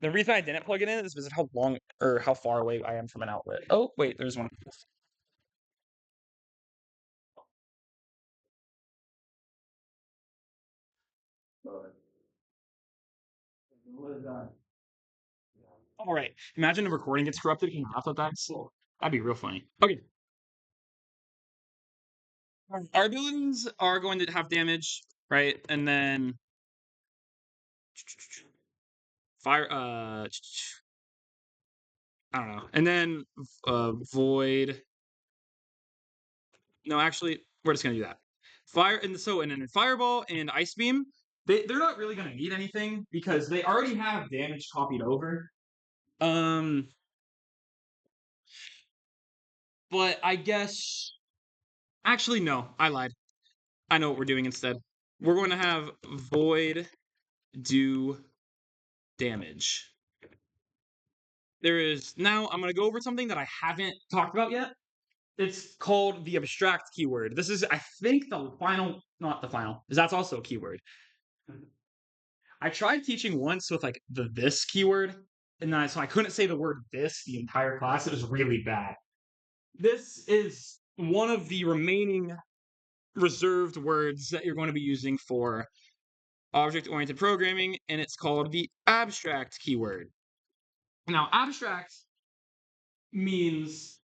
The reason I didn't plug it in is because of how long or how far away I am from an outlet. Oh, wait, there's one. All right. Imagine the recording gets corrupted in half of that. So that'd be real funny. Okay. Our abilities are going to have damage, right? And then fire. I don't know. And then void. No, actually, we're just gonna do that. Fire and then fireball and ice beam. They're not really gonna need anything because they already have damage copied over. But I guess actually no, I lied. I know what we're doing instead. We're going to have void do damage. There is now I'm going to go over something that I haven't talked about yet. It's called the abstract keyword. This is, I think, the final, not the final, because that's also a keyword. I tried teaching once with like the this keyword, and so I couldn't say the word this the entire class. It was really bad. This is one of the remaining reserved words that you're going to be using for object-oriented programming, and it's called the abstract keyword. Now, abstract means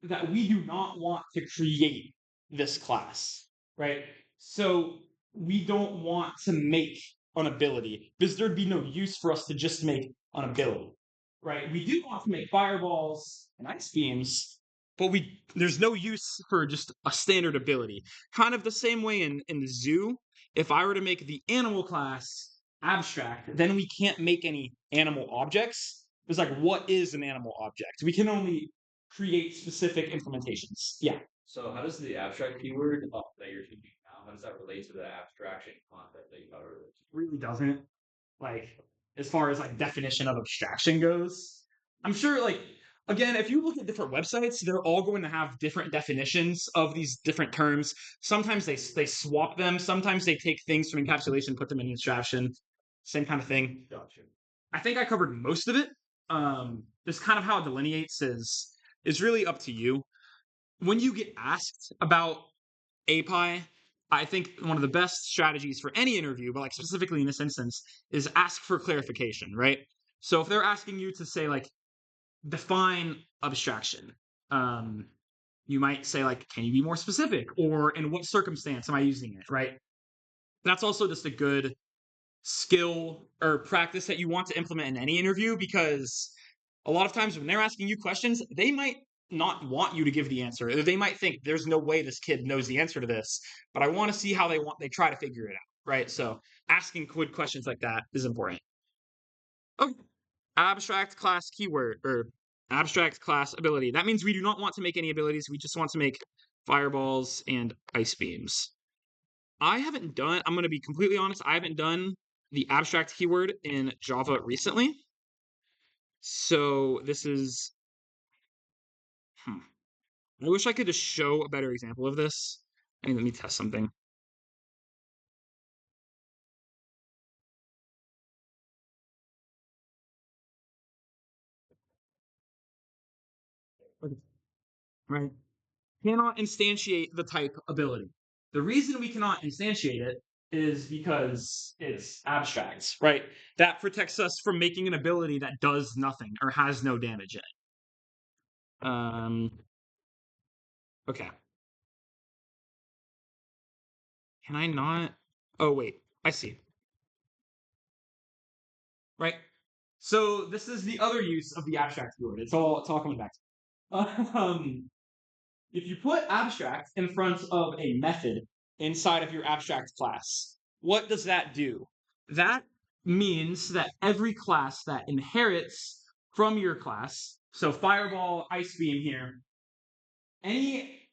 that we do not want to create this class, right? So we don't want to make an ability because there'd be no use for us to just make an ability, right? We do want to make fireballs and ice beams, but there's no use for just a standard ability. Kind of the same way in the zoo, if I were to make the animal class abstract, then we can't make any animal objects. It's like, what is an animal object? We can only create specific implementations. Yeah. So how does the abstract keyword that you're teaching now, how does that relate to the abstraction concept that you covered? Really doesn't. Like, as far as like definition of abstraction goes, I'm sure like again, if you look at different websites, they're all going to have different definitions of these different terms. Sometimes they swap them. Sometimes they take things from encapsulation, put them in abstraction. Same kind of thing. Gotcha. I think I covered most of it. This kind of how it delineates is really up to you. When you get asked about API, I think one of the best strategies for any interview, but like specifically in this instance, is ask for clarification, right? So if they're asking you to say like define abstraction, you might say like, can you be more specific? Or in what circumstance am I using it, right? That's also just a good skill or practice that you want to implement in any interview, because a lot of times when they're asking you questions, they might not want you to give the answer. Or they might think there's no way this kid knows the answer to this, but I want to see how they try to figure it out, right? So asking good questions like that is important. Okay. Abstract class keyword or abstract class ability. That means we do not want to make any abilities. We just want to make fireballs and ice beams. I'm going to be completely honest, I haven't done the abstract keyword in Java recently. So this is, I wish I could just show a better example of this. Let me test something. Right. Cannot instantiate the type ability. The reason we cannot instantiate it is because it's abstract, right? That protects us from making an ability that does nothing or has no damage in it. Okay. Can I not? Oh, wait. I see. Right? So this is the other use of the abstract keyword. It's all coming back to if you put abstract in front of a method inside of your abstract class, what does that do? That means that every class that inherits from your class, so fireball, ice beam here, any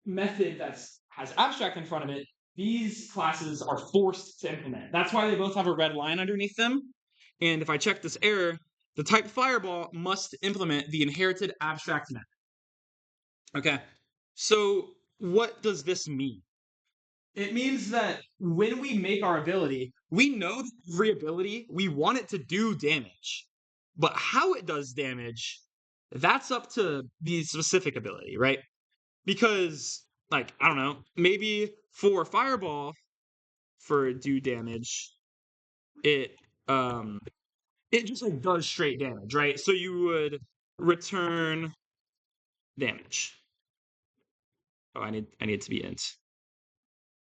method that has abstract in front of it, these classes are forced to implement. That's why they both have a red line underneath them. And if I check this error, the type fireball must implement the inherited abstract method. Okay, so what does this mean? It means that when we make our ability, we know that every ability, we want it to do damage. But how it does damage, that's up to the specific ability, right? Because, like, I don't know, maybe for fireball, for do damage, it just like does straight damage, right? So you would return damage. Oh, I need it to be int.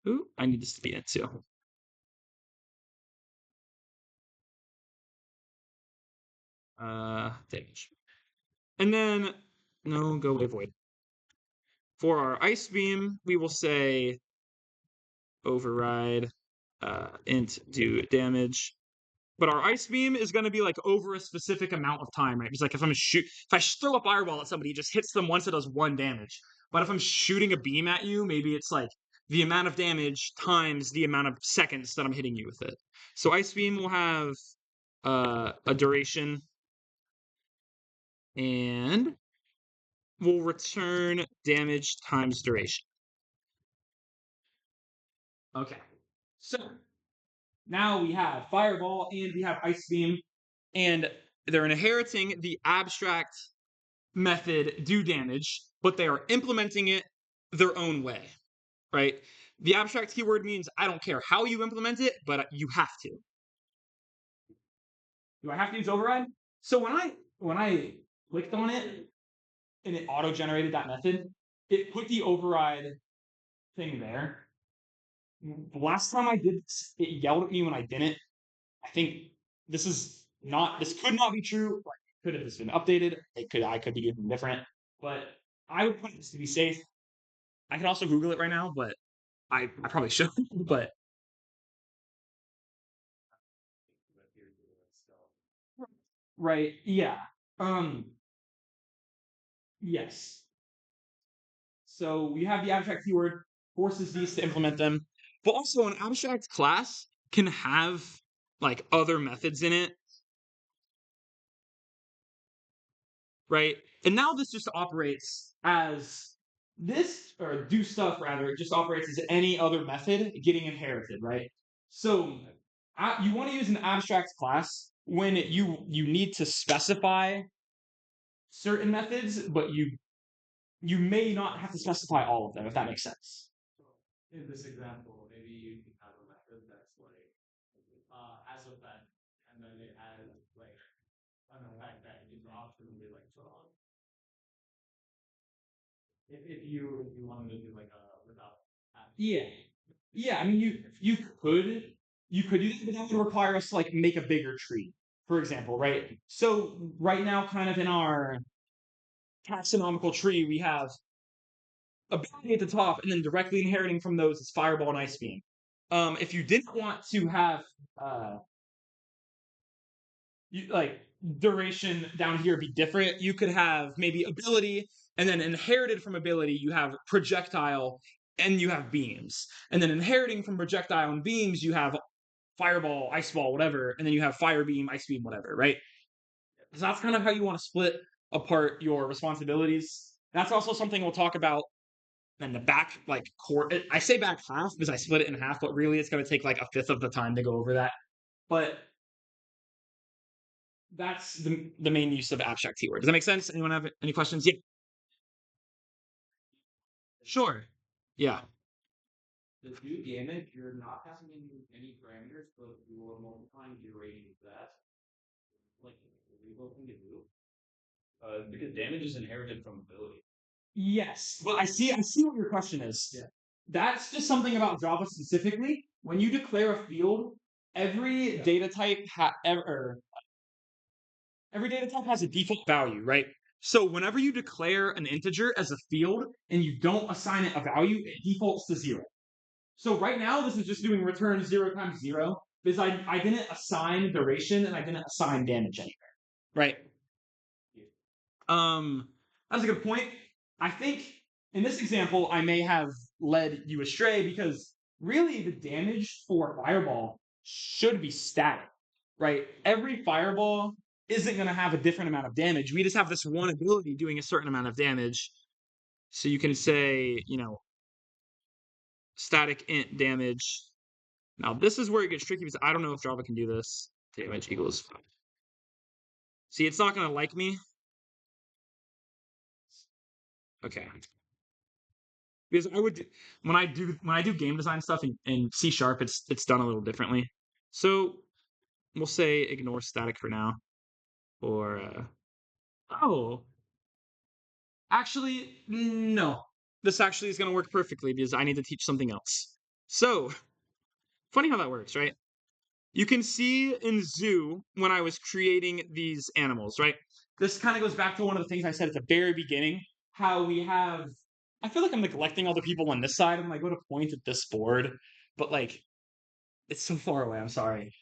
Ooh, I need this to be int too. Damage. And then no, go away void. For our ice beam, we will say override int do damage. But our ice beam is going to be like over a specific amount of time, right? It's like if I throw a fireball at somebody, it just hits them once, it does 1 damage. But if I'm shooting a beam at you, maybe it's like the amount of damage times the amount of seconds that I'm hitting you with it. So ice beam will have a duration, and we'll return damage times duration. Okay, so now we have Fireball and we have Ice Beam, and they're inheriting the abstract method do damage, but they are implementing it their own way, right? The abstract keyword means I don't care how you implement it, but you have to. Do I have to use override? So when I clicked on it and it auto-generated that method, it put the override thing there. The last time I did this, it yelled at me when I didn't. I think this could not be true. Like, could have this been updated? I could be doing different. But I would put this to be safe. I can also Google it right now, but I probably should. But right, yeah. Yes. So we have the abstract keyword, forces these to implement them. But also an abstract class can have like other methods in it. Right? And now this just operates as this, or do stuff rather, it just operates as any other method getting inherited, right? So you want to use an abstract class when you need to specify certain methods, but you may not have to specify all of them, if that makes sense. In this example, maybe you can have a method that's like as a event, and then it has like an effect that is optionally like strong. If you wanted to do like a without Yeah. I mean, you could do that, but that would require us to like make a bigger tree, for example, right? So right now, kind of in our taxonomical tree, we have ability at the top, and then directly inheriting from those is Fireball and Ice Beam. If you didn't want to have duration down here be different, you could have maybe ability, and then inherited from ability, you have projectile and you have beams. And then inheriting from projectile and beams, you have Fireball, Ice Ball, whatever, and then you have Fire Beam, Ice Beam, whatever, right? So that's kind of how you want to split apart your responsibilities. That's also something we'll talk about in the back, like core. I say back half because I split it in half, but really it's going to take like a fifth of the time to go over that. But that's the main use of abstract keyword. Does that make sense? Anyone have any questions? Yeah. Sure. Yeah. the do damage, you're not passing in any parameters, but you are multiplying duration of that. Like a legal thing to do. Because damage is inherited from ability. Yes. Well, I see what your question is. Yeah. That's just something about Java specifically. When you declare a field, every data type every data type has a default value, right? So whenever you declare an integer as a field and you don't assign it a value, it defaults to 0. So right now, this is just doing return 0 times 0 because I didn't assign duration and I didn't assign damage anywhere, right? That's a good point. I think in this example, I may have led you astray because really the damage for Fireball should be static, right? Every Fireball isn't going to have a different amount of damage. We just have this one ability doing a certain amount of damage. So you can say, static int damage. Now this is where it gets tricky because I don't know if Java can do this. Damage equals 5. See, it's not going to like me. Okay. Because when I do game design stuff in C#, it's done a little differently. So we'll say ignore static for now. Or actually no. This actually is going to work perfectly because I need to teach something else. So funny how that works, right? You can see in Zoo when I was creating these animals, right? This kind of goes back to one of the things I said at the very beginning, how we have. I feel like I'm neglecting all the people on this side. I'm like, go to point at this board, but like, it's so far away. I'm sorry.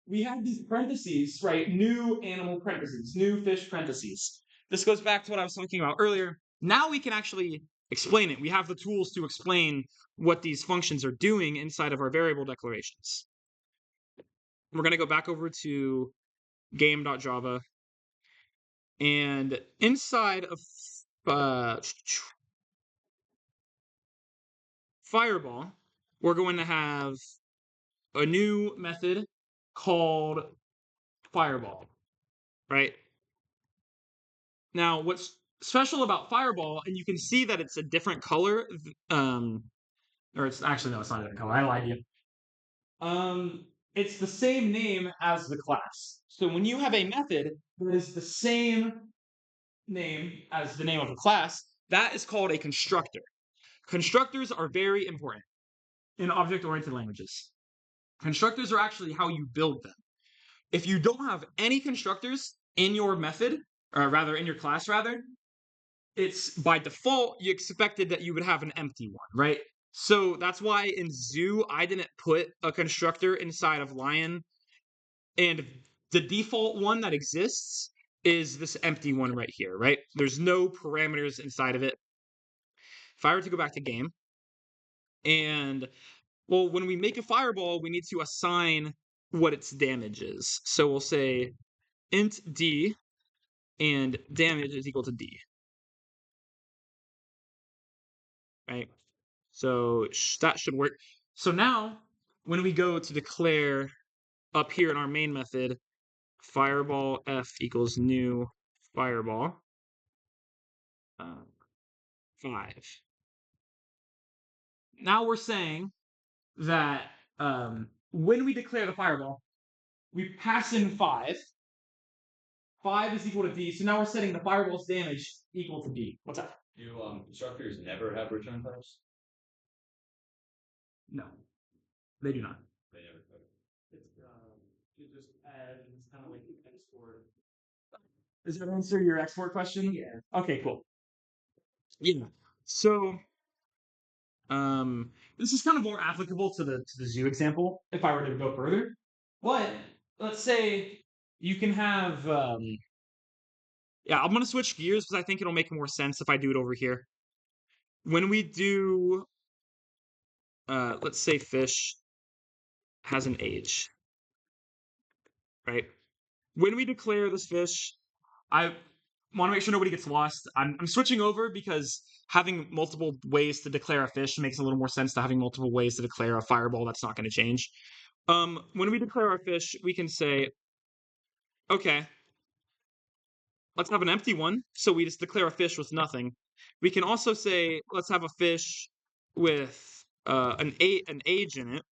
We have these parentheses, right? New animal parentheses, new fish parentheses. This goes back to what I was talking about earlier. Now we can actually explain it. We have the tools to explain what these functions are doing inside of our variable declarations. we're going to go back over to game.java. And inside of Fireball, we're going to have a new method called Fireball, right? Now, what's special about Fireball, and you can see that it's a different color, or it's actually, no, it's not a different color. I lied to you. It's the same name as the class. So when you have a method that is the same name as the name of a class, that is called a constructor. Constructors are very important in object-oriented languages. Constructors are actually how you build them. If you don't have any constructors in your method, or rather in your class, it's by default you expected that you would have an empty one, right? So that's why in Zoo I didn't put a constructor inside of Lion, and the default one that exists is this empty one right here, right? There's no parameters inside of it. If I were to go back to game, and well, when we make a Fireball, we need to assign what its damage is. So we'll say int d, and damage is equal to d. Right? So that should work. So now, when we go to declare up here in our main method, Fireball f equals new Fireball 5. Now we're saying that when we declare the Fireball, we pass in 5. 5 is equal to d. So now we're setting the Fireball's damage equal to d. What's that? Do constructors never have return types? No, they do not. They never. It's you just add. It's kind of like export. Does that answer your export question? Yeah. Okay, cool. Yeah. So, this is kind of more applicable to the zoo example if I were to go further. But let's say you can have, yeah, I'm gonna switch gears because I think it'll make more sense if I do it over here. When we do, let's say fish has an age, right? When we declare this fish, I want to make sure nobody gets lost. I'm switching over because having multiple ways to declare a fish makes a little more sense to having multiple ways to declare a Fireball. That's not going to change. When we declare our fish, we can say, okay, let's have an empty one. So we just declare a fish with nothing. We can also say, let's have a fish with an age in it.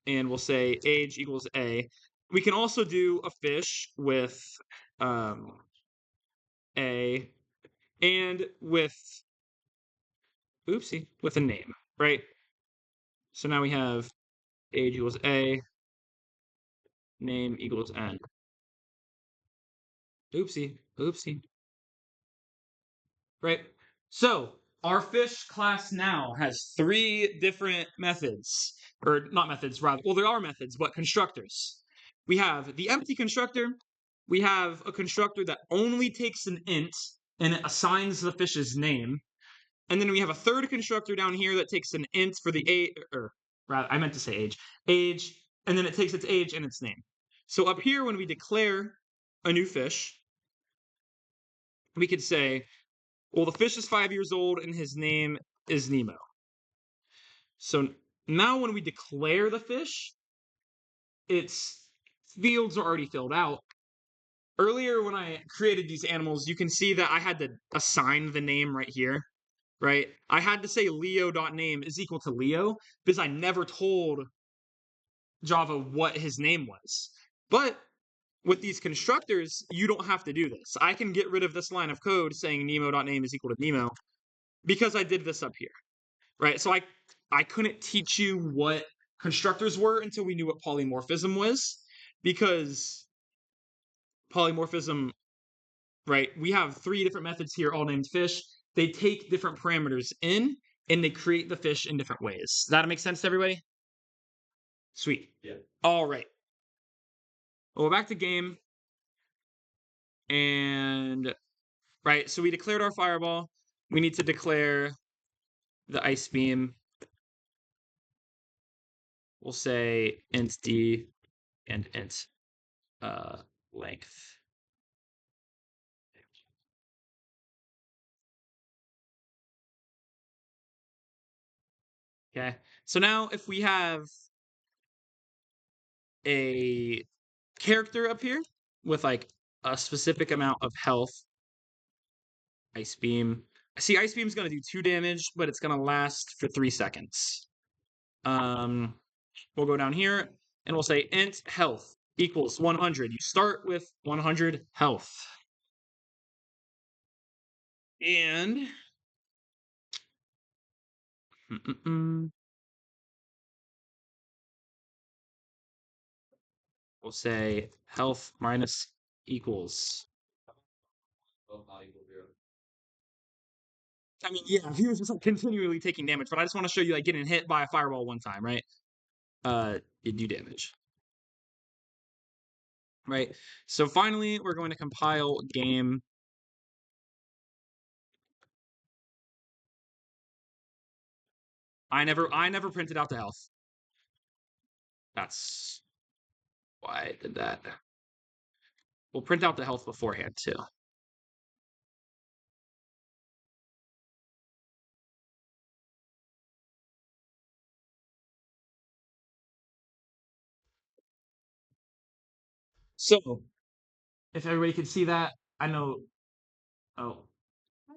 And we'll say age equals A. We can also do a fish with A and with with a name, right? So now we have age equals A, name equals N. Oopsie. Right? So our fish class now has 3 different methods, or not methods, rather. Well, there are methods, but constructors. We have the empty constructor. We have a constructor that only takes an int and it assigns the fish's name. And then we have a third constructor down here that takes an int for the age, or rather, I meant to say age, and then it takes its age and its name. So up here, when we declare a new fish, we could say, well, the fish is 5 years old and his name is Nemo. So now when we declare the fish, its fields are already filled out. Earlier, when I created these animals, you can see that I had to assign the name right here, right? I had to say Leo.name is equal to Leo because I never told Java what his name was. But with these constructors, you don't have to do this. I can get rid of this line of code saying Nemo.name is equal to Nemo because I did this up here, right? So I couldn't teach you what constructors were until we knew what polymorphism was, because polymorphism, right? We have 3 different methods here, all named fish. They take different parameters in, and they create the fish in different ways. Does that make sense to everybody? Sweet. Yeah. All right. Well, back to game. And, right, so we declared our Fireball. We need to declare the Ice Beam. We'll say int d and int length. Okay, so now if we have a character up here with like a specific amount of health, Ice Beam. See, Ice Beam's gonna do 2 damage, but it's gonna last for 3 seconds. We'll go down here and we'll say int health equals 100. You start with 100 health. And we'll say health minus equals. Well, not equal 0. I mean, yeah, he was just like continually taking damage, but I just want to show you like getting hit by a fireball one time, right? You do damage. Right. So finally, we're going to compile game. I never printed out the health. That's why I did that. We'll print out the health beforehand too. So, if everybody can see that, I know. Oh, I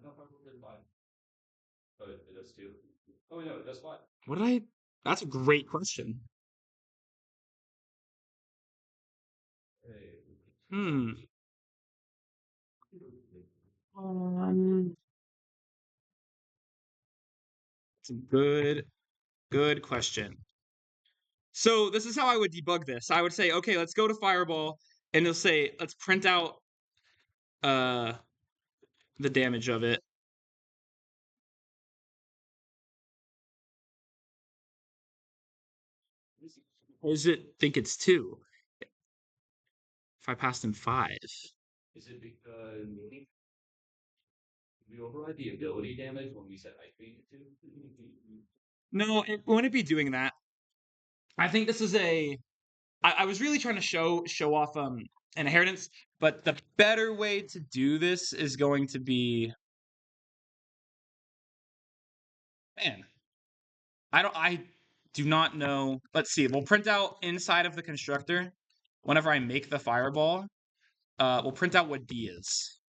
thought Fireball did 5. Oh, it does 2. Oh, no, it does 5. what did I? That's a great question. Hey. Hmm. It's a good question. So this is how I would debug this. I would say, okay, let's go to Fireball, and it'll say, let's print out the damage of it. Or does it think it's 2? If I passed in 5. Is it because we override the ability damage when we set Ice Beam to 2? No, it wouldn't be doing that. I think this is I was really trying to show off inheritance, but the better way to do this is going to be, man, I do not know. Let's see. We'll print out inside of the constructor whenever I make the fireball. We'll print out what D is.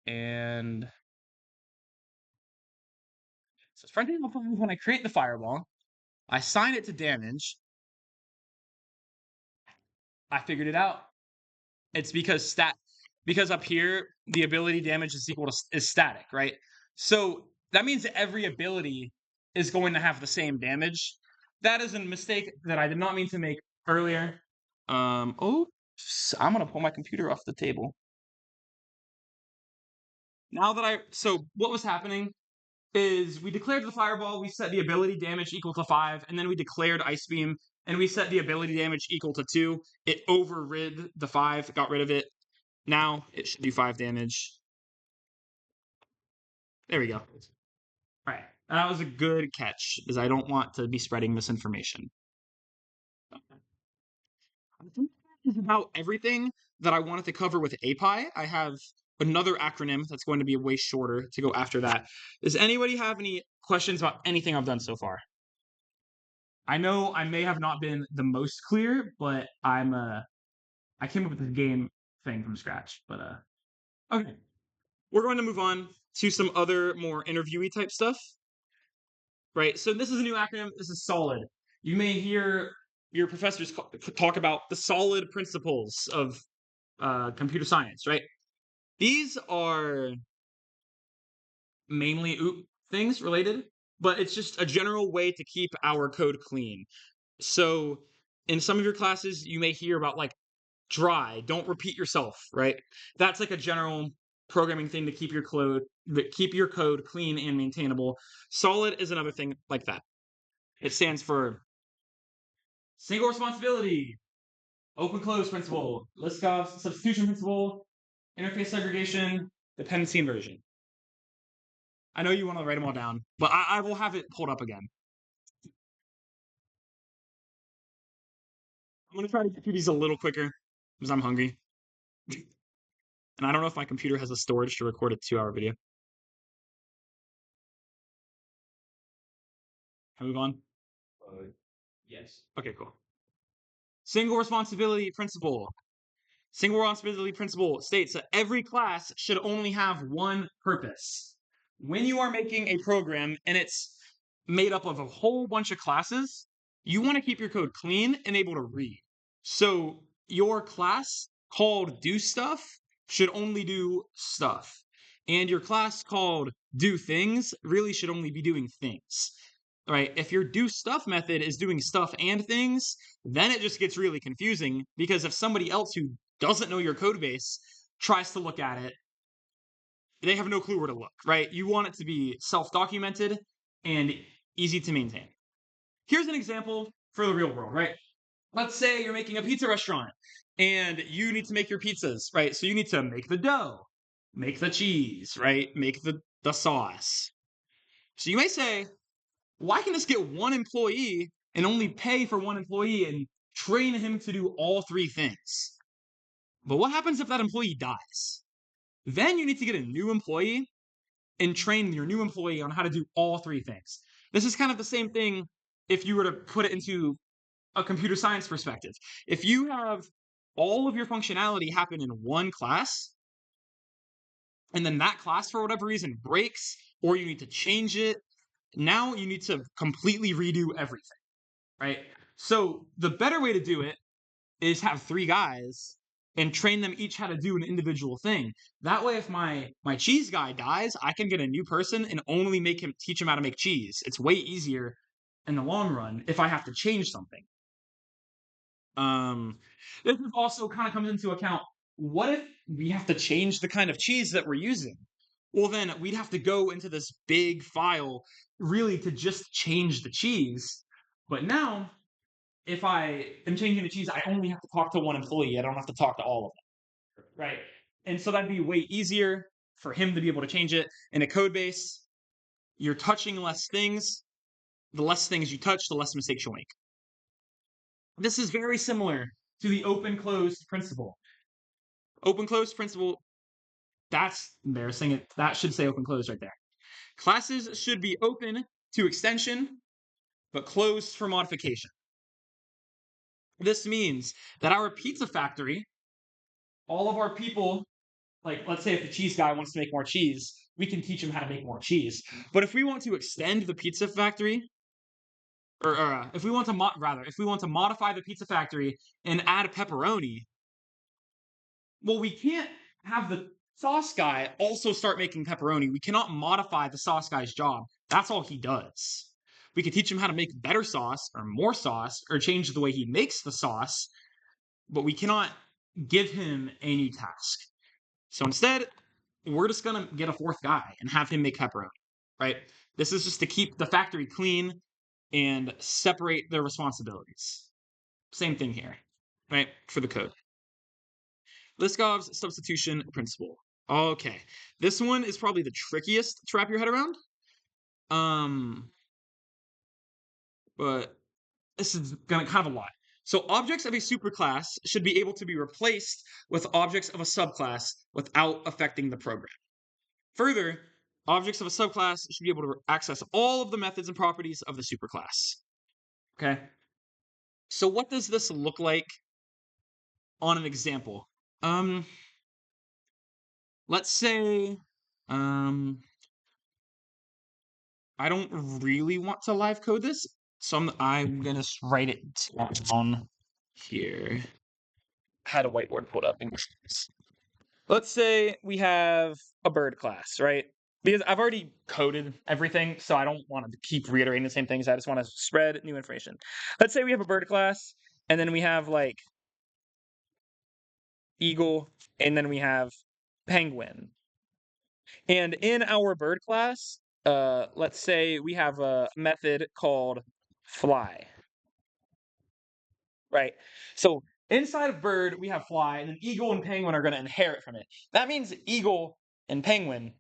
And so it's printing out when I create the fireball. I assign it to damage. I figured it out. It's because up here the ability damage is equal to is static, right? So that means that every ability is going to have the same damage. That is a mistake that I did not mean to make earlier. Oops, I'm gonna pull my computer off the table. Now that so what was happening is we declared the fireball, we set the ability damage equal to 5, and then we declared Ice Beam, and we set the ability damage equal to 2. It overrid the 5, got rid of it. Now it should do 5 damage. There we go. All right. That was a good catch, because I don't want to be spreading misinformation. I think that is about everything that I wanted to cover with API. I have another acronym that's going to be way shorter to go after that. Does anybody have any questions about anything I've done so far? I know I may have not been the most clear, but I came up with this game thing from scratch. But okay. We're going to move on to some other more interviewee type stuff. Right. So this is a new acronym. This is SOLID. You may hear your professors talk about the solid principles of computer science, right? These are mainly OOP things related, but it's just a general way to keep our code clean. So in some of your classes, you may hear about like dry, don't repeat yourself, right? That's like a general programming thing to keep your code clean and maintainable. Solid is another thing like that. It stands for single responsibility, open close principle, Liskov substitution principle, interface segregation, dependency inversion. I know you want to write them all down, but I will have it pulled up again. I'm gonna try to get through these a little quicker because I'm hungry. And I don't know if my computer has the storage to record a 2-hour video. Can we move on? Yes. Okay, cool. Single responsibility principle. Single responsibility principle states that every class should only have one purpose. When you are making a program and it's made up of a whole bunch of classes, you want to keep your code clean and able to read. So your class called do stuff should only do stuff. And your class called do things really should only be doing things. Right? If your do stuff method is doing stuff and things, then it just gets really confusing because if somebody else who doesn't know your code base tries to look at it, they have no clue where to look, right? You want it to be self-documented and easy to maintain. Here's an example for the real world, right? Let's say you're making a pizza restaurant and you need to make your pizzas, right? So you need to make the dough, make the cheese, right? Make the sauce. So you may say, why can this get one employee and only pay for one employee and train him to do all three things? But what happens if that employee dies? Then you need to get a new employee and train your new employee on how to do all three things. This is kind of the same thing if you were to put it into a computer science perspective. If you have all of your functionality happen in one class, and then that class for whatever reason breaks, or you need to change it, now you need to completely redo everything, right? So the better way to do it is have 3 guys and train them each how to do an individual thing. That way, if my cheese guy dies, I can get a new person and only teach him how to make cheese. It's way easier in the long run if I have to change something. This also kind of comes into account. What if we have to change the kind of cheese that we're using? Well, then we'd have to go into this big file really to just change the cheese. But now, if I am changing the cheese, I only have to talk to one employee. I don't have to talk to all of them. Right. And so that'd be way easier for him to be able to change it. In a code base, you're touching less things. The less things you touch, the less mistakes you'll make. This is very similar to the open-closed principle. Open-closed principle, that's embarrassing. That should say open-closed right there. Classes should be open to extension, but closed for modification. This means that our pizza factory, all of our people, like let's say if the cheese guy wants to make more cheese, we can teach him how to make more cheese. But if we want to extend the pizza factory, or if we want to modify the pizza factory and add pepperoni, well, we can't have the sauce guy also start making pepperoni. We cannot modify the sauce guy's job. That's all he does. We could teach him how to make better sauce or more sauce or change the way he makes the sauce, but we cannot give him a new task. So instead, we're just going to get a 4th guy and have him make pepperoni, right? This is just to keep the factory clean and separate their responsibilities. Same thing here, right? For the code. Liskov's substitution principle. Okay, this one is probably the trickiest to wrap your head around. But this is gonna kind of a lot. So objects of a superclass should be able to be replaced with objects of a subclass without affecting the program. Further, objects of a subclass should be able to access all of the methods and properties of the superclass. Okay? So what does this look like on an example? Let's say, I don't really want to live code this, so I'm gonna write it down here. I had a whiteboard pulled up. Let's say we have a bird class, right? Because I've already coded everything, so I don't want to keep reiterating the same things. I just want to spread new information. Let's say we have a bird class, and then we have like eagle, and then we have penguin. And in our bird class, let's say we have a method called fly, right? So inside of bird, we have fly, and then eagle and penguin are going to inherit from it. That means eagle and penguin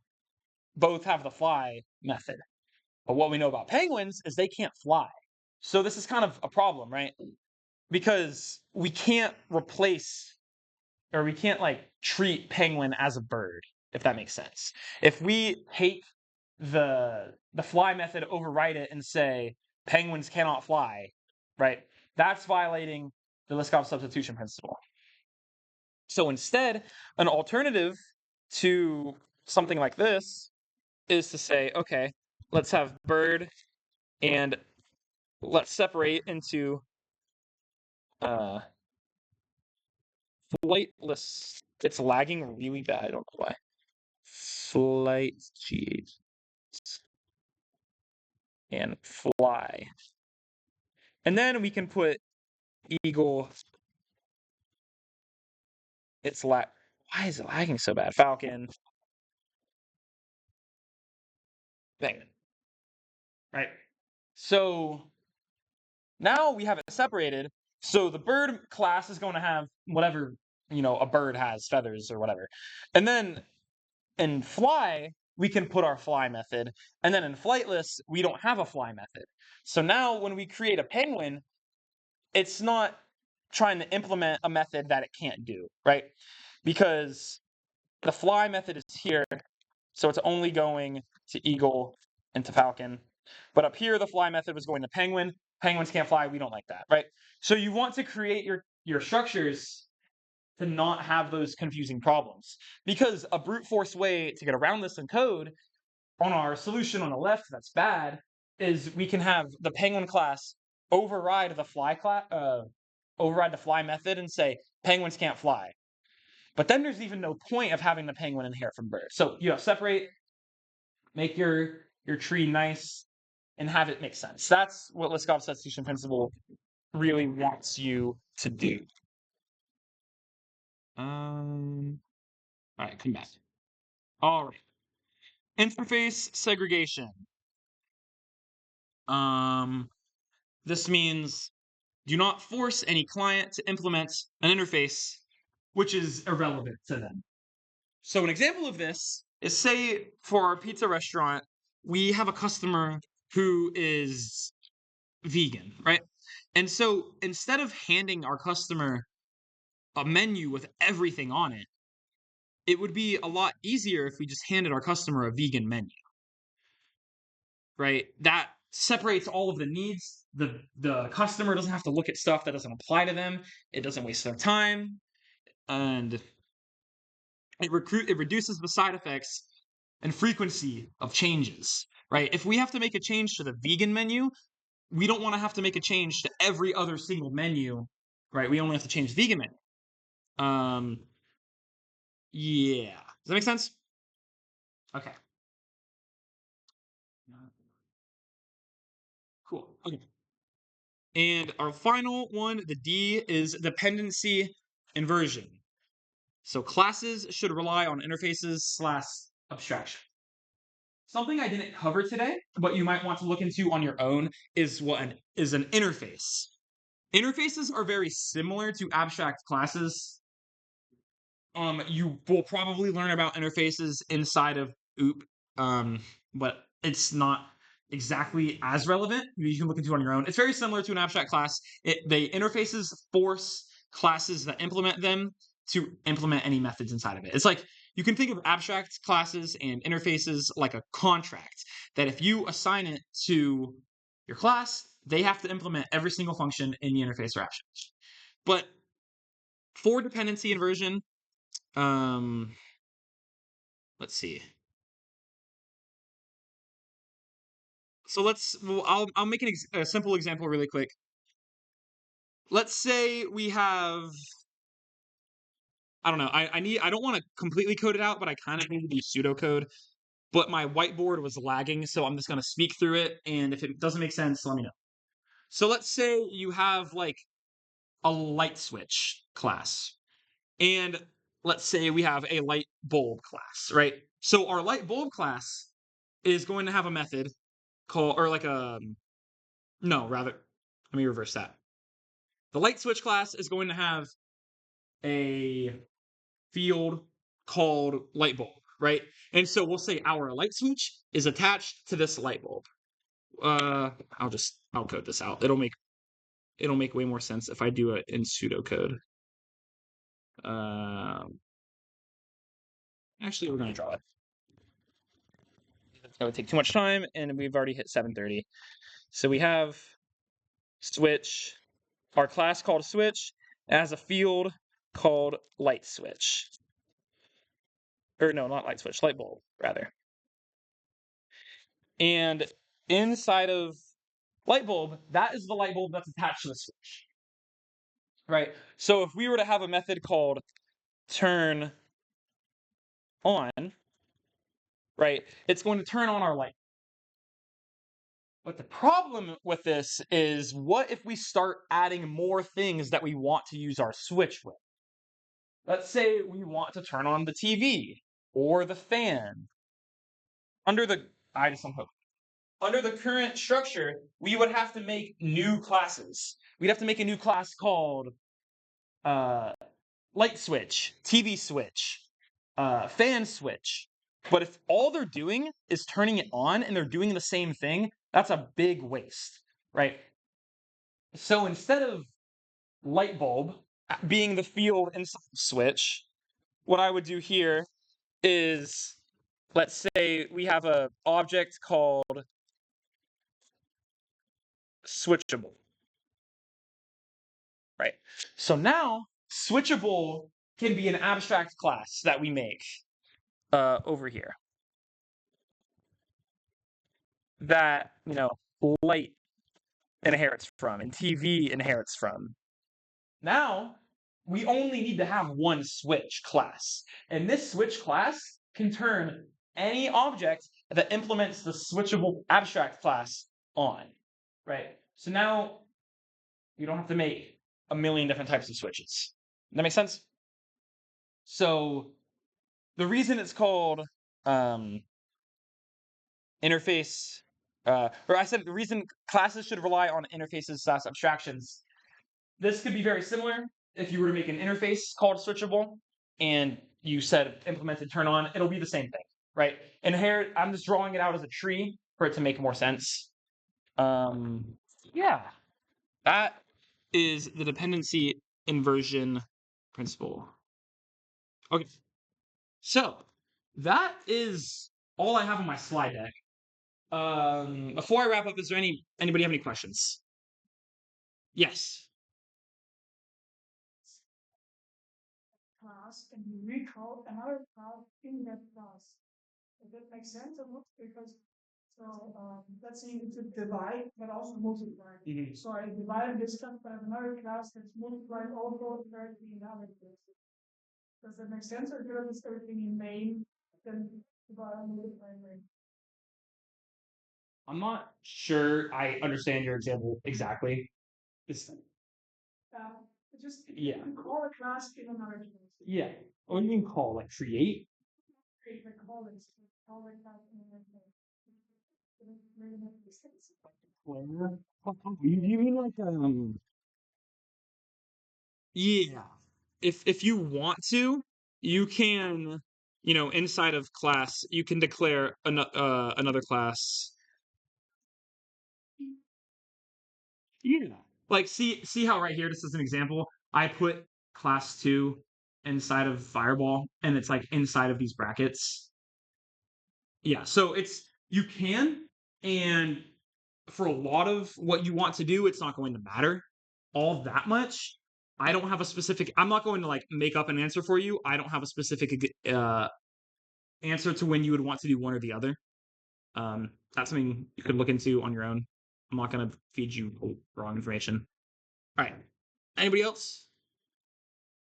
both have the fly method. But what we know about penguins is they can't fly. So this is kind of a problem, right? because we can't replace or we can't like treat penguin as a bird, if that makes sense. If we take the fly method, override it, and say penguins cannot fly, right? That's violating the Liskov substitution principle. So instead, an alternative to something like this is to say, okay, let's have bird and let's separate into flightless. It's lagging really bad. I don't know why. Flight GH and fly. And then we can put eagle. It's lag. Why is it lagging so bad? Falcon. Penguin. Right. So now we have it separated. So the bird class is going to have whatever, a bird has, feathers or whatever. And then in fly, we can put our fly method. And then in flightless, we don't have a fly method. So now when we create a penguin, it's not trying to implement a method that it can't do, right? Because the fly method is here, so it's only going to eagle and to falcon. But up here, the fly method was going to penguin. Penguins can't fly. We don't like that, right? So you want to create your structures to not have those confusing problems. Because a brute force way to get around this in code on our solution on the left that's bad is we can have the penguin class override the fly method and say penguins can't fly. But then there's even no point of having the penguin inherit from bird. So separate, make your tree nice, and have it make sense. That's what Liskov substitution principle really wants you to do. All right, come back. All right. Interface segregation. This means do not force any client to implement an interface which is irrelevant to them. So an example of this is, say, for our pizza restaurant, we have a customer who is vegan, right? And so instead of handing our customer a menu with everything on it, it would be a lot easier if we just handed our customer a vegan menu, right? That separates all of the needs. The customer doesn't have to look at stuff that doesn't apply to them. It doesn't waste their time. And it reduces the side effects and frequency of changes, right? If we have to make a change to the vegan menu, we don't want to have to make a change to every other single menu, right? We only have to change the vegan menu. Yeah. Does that make sense? Okay. Cool. Okay. And our final one, the D, is dependency inversion. So classes should rely on interfaces / abstraction. Something I didn't cover today, but you might want to look into on your own, is an interface. Interfaces are very similar to abstract classes. You will probably learn about interfaces inside of OOP, but it's not exactly as relevant. You can look into it on your own. It's very similar to an abstract class. The interfaces force classes that implement them to implement any methods inside of it. It's like you can think of abstract classes and interfaces like a contract that if you assign it to your class, they have to implement every single function in the interface or abstract. But for dependency inversion, let's see. So I'll make a simple example really quick. Let's say we have, I don't know, I don't want to completely code it out, but I kind of need to do pseudocode. But my whiteboard was lagging, so I'm just going to speak through it, and if it doesn't make sense, let me know. So let's say you have like a light switch class, and let's say we have a light bulb class, right? So our light bulb class is going to have a method called, or like no, rather, let me reverse that. The light switch class is going to have a field called light bulb, right? And so we'll say our light switch is attached to this light bulb. I'll code this out. It'll make it'll make way more sense if I do it in pseudocode. Actually, we're gonna draw it. That would take too much time, and we've already hit 7:30. So we have switch, our class called switch, as a field called light switch. Or no, not light switch, light bulb, rather. And inside of light bulb, that is the light bulb that's attached to the switch. Right? So if we were to have a method called turn on, right, it's going to turn on our light. But the problem with this is, what if we start adding more things that we want to use our switch with? Let's say we want to turn on the TV or the fan. Under the current structure, we would have to make new classes. We'd have to make a new class called light switch, TV switch, fan switch. But if all they're doing is turning it on and they're doing the same thing, that's a big waste, right? So instead of light bulb being the field inside switch, what I would do here is, let's say we have an object called switchable, right? So now switchable can be an abstract class that we make over here that, light inherits from and TV inherits from. Now we only need to have one switch class, and this switch class can turn any object that implements the switchable abstract class on, right? So now you don't have to make a million different types of switches. That makes sense? So the reason it's called interface, or I said the reason classes should rely on interfaces / abstractions, this could be very similar. If you were to make an interface called switchable and you said implemented turn on, it'll be the same thing, right? Inherit, I'm just drawing it out as a tree for it to make more sense. Yeah, that is the dependency inversion principle. Okay, so that is all I have on my slide deck. Before I wrap up, is there anybody have any questions? Yes. Class and you recall another class in that class. Does that make sense or not? Because let's say it's a divide, but also multiply. Mhm. So I divided this stuff by another class that's multiplied also directly in other classes. Does that make sense, or does everything in main then divide and multiply in main? I'm not sure I understand your example exactly. It's, Just Yeah. you call a class in another class. yeah. What do you mean call? Like create? Create like call it class in another class. Maybe not the sense. You mean like yeah. If you want to, you can, inside of class, you can declare another class. Yeah. Like see how right here, this is an example. I put class 2 inside of Fireball, and it's like inside of these brackets. Yeah, so you can, and for a lot of what you want to do, it's not going to matter all that much. I'm not going to like make up an answer for you. I don't have a specific answer to when you would want to do one or the other. That's something you could look into on your own. I'm not going to feed you wrong information. All right. Anybody else?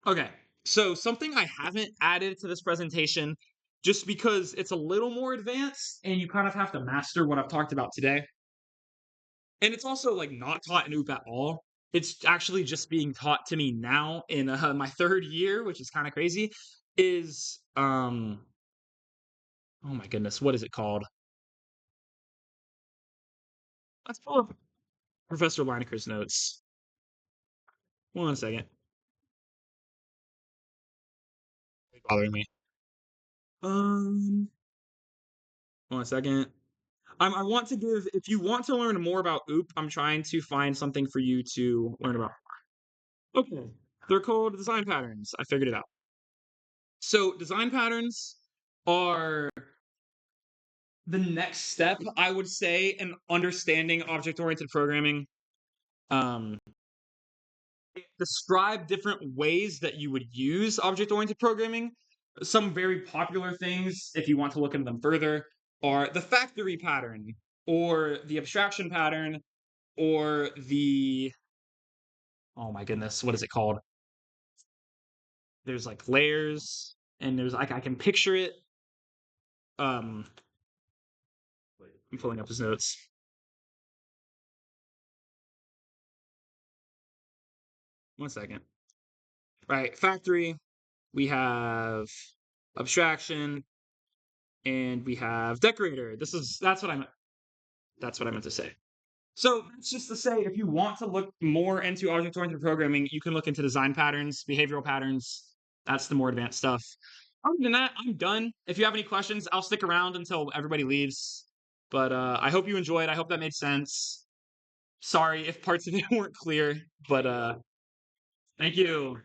Okay. So something I haven't added to this presentation, just because it's a little more advanced and you kind of have to master what I've talked about today. And it's also like not taught in OOP at all. It's actually just being taught to me now in my 3rd year, which is kind of crazy. Is oh my goodness, what is it called? Let's pull up Professor Leineker's notes. 1 second. Bothering me. 1 second. I want to give, if you want to learn more about OOP, I'm trying to find something for you to learn about. Okay, they're called design patterns. I figured it out. So design patterns are the next step, I would say, in understanding object-oriented programming. Describe different ways that you would use object-oriented programming. Some very popular things, if you want to look into them further, are the factory pattern, or the abstraction pattern, or the, oh my goodness, what is it called? There's like layers, and there's like, I can picture it. I'm pulling up his notes. One second. Right, factory, we have abstraction, and we have decorator. That's what I meant to say. So that's just to say, if you want to look more into object-oriented programming, you can look into design patterns, behavioral patterns. That's the more advanced stuff. Other than that, I'm done. If you have any questions, I'll stick around until everybody leaves. But I hope you enjoyed. I hope that made sense. Sorry if parts of it weren't clear, but thank you.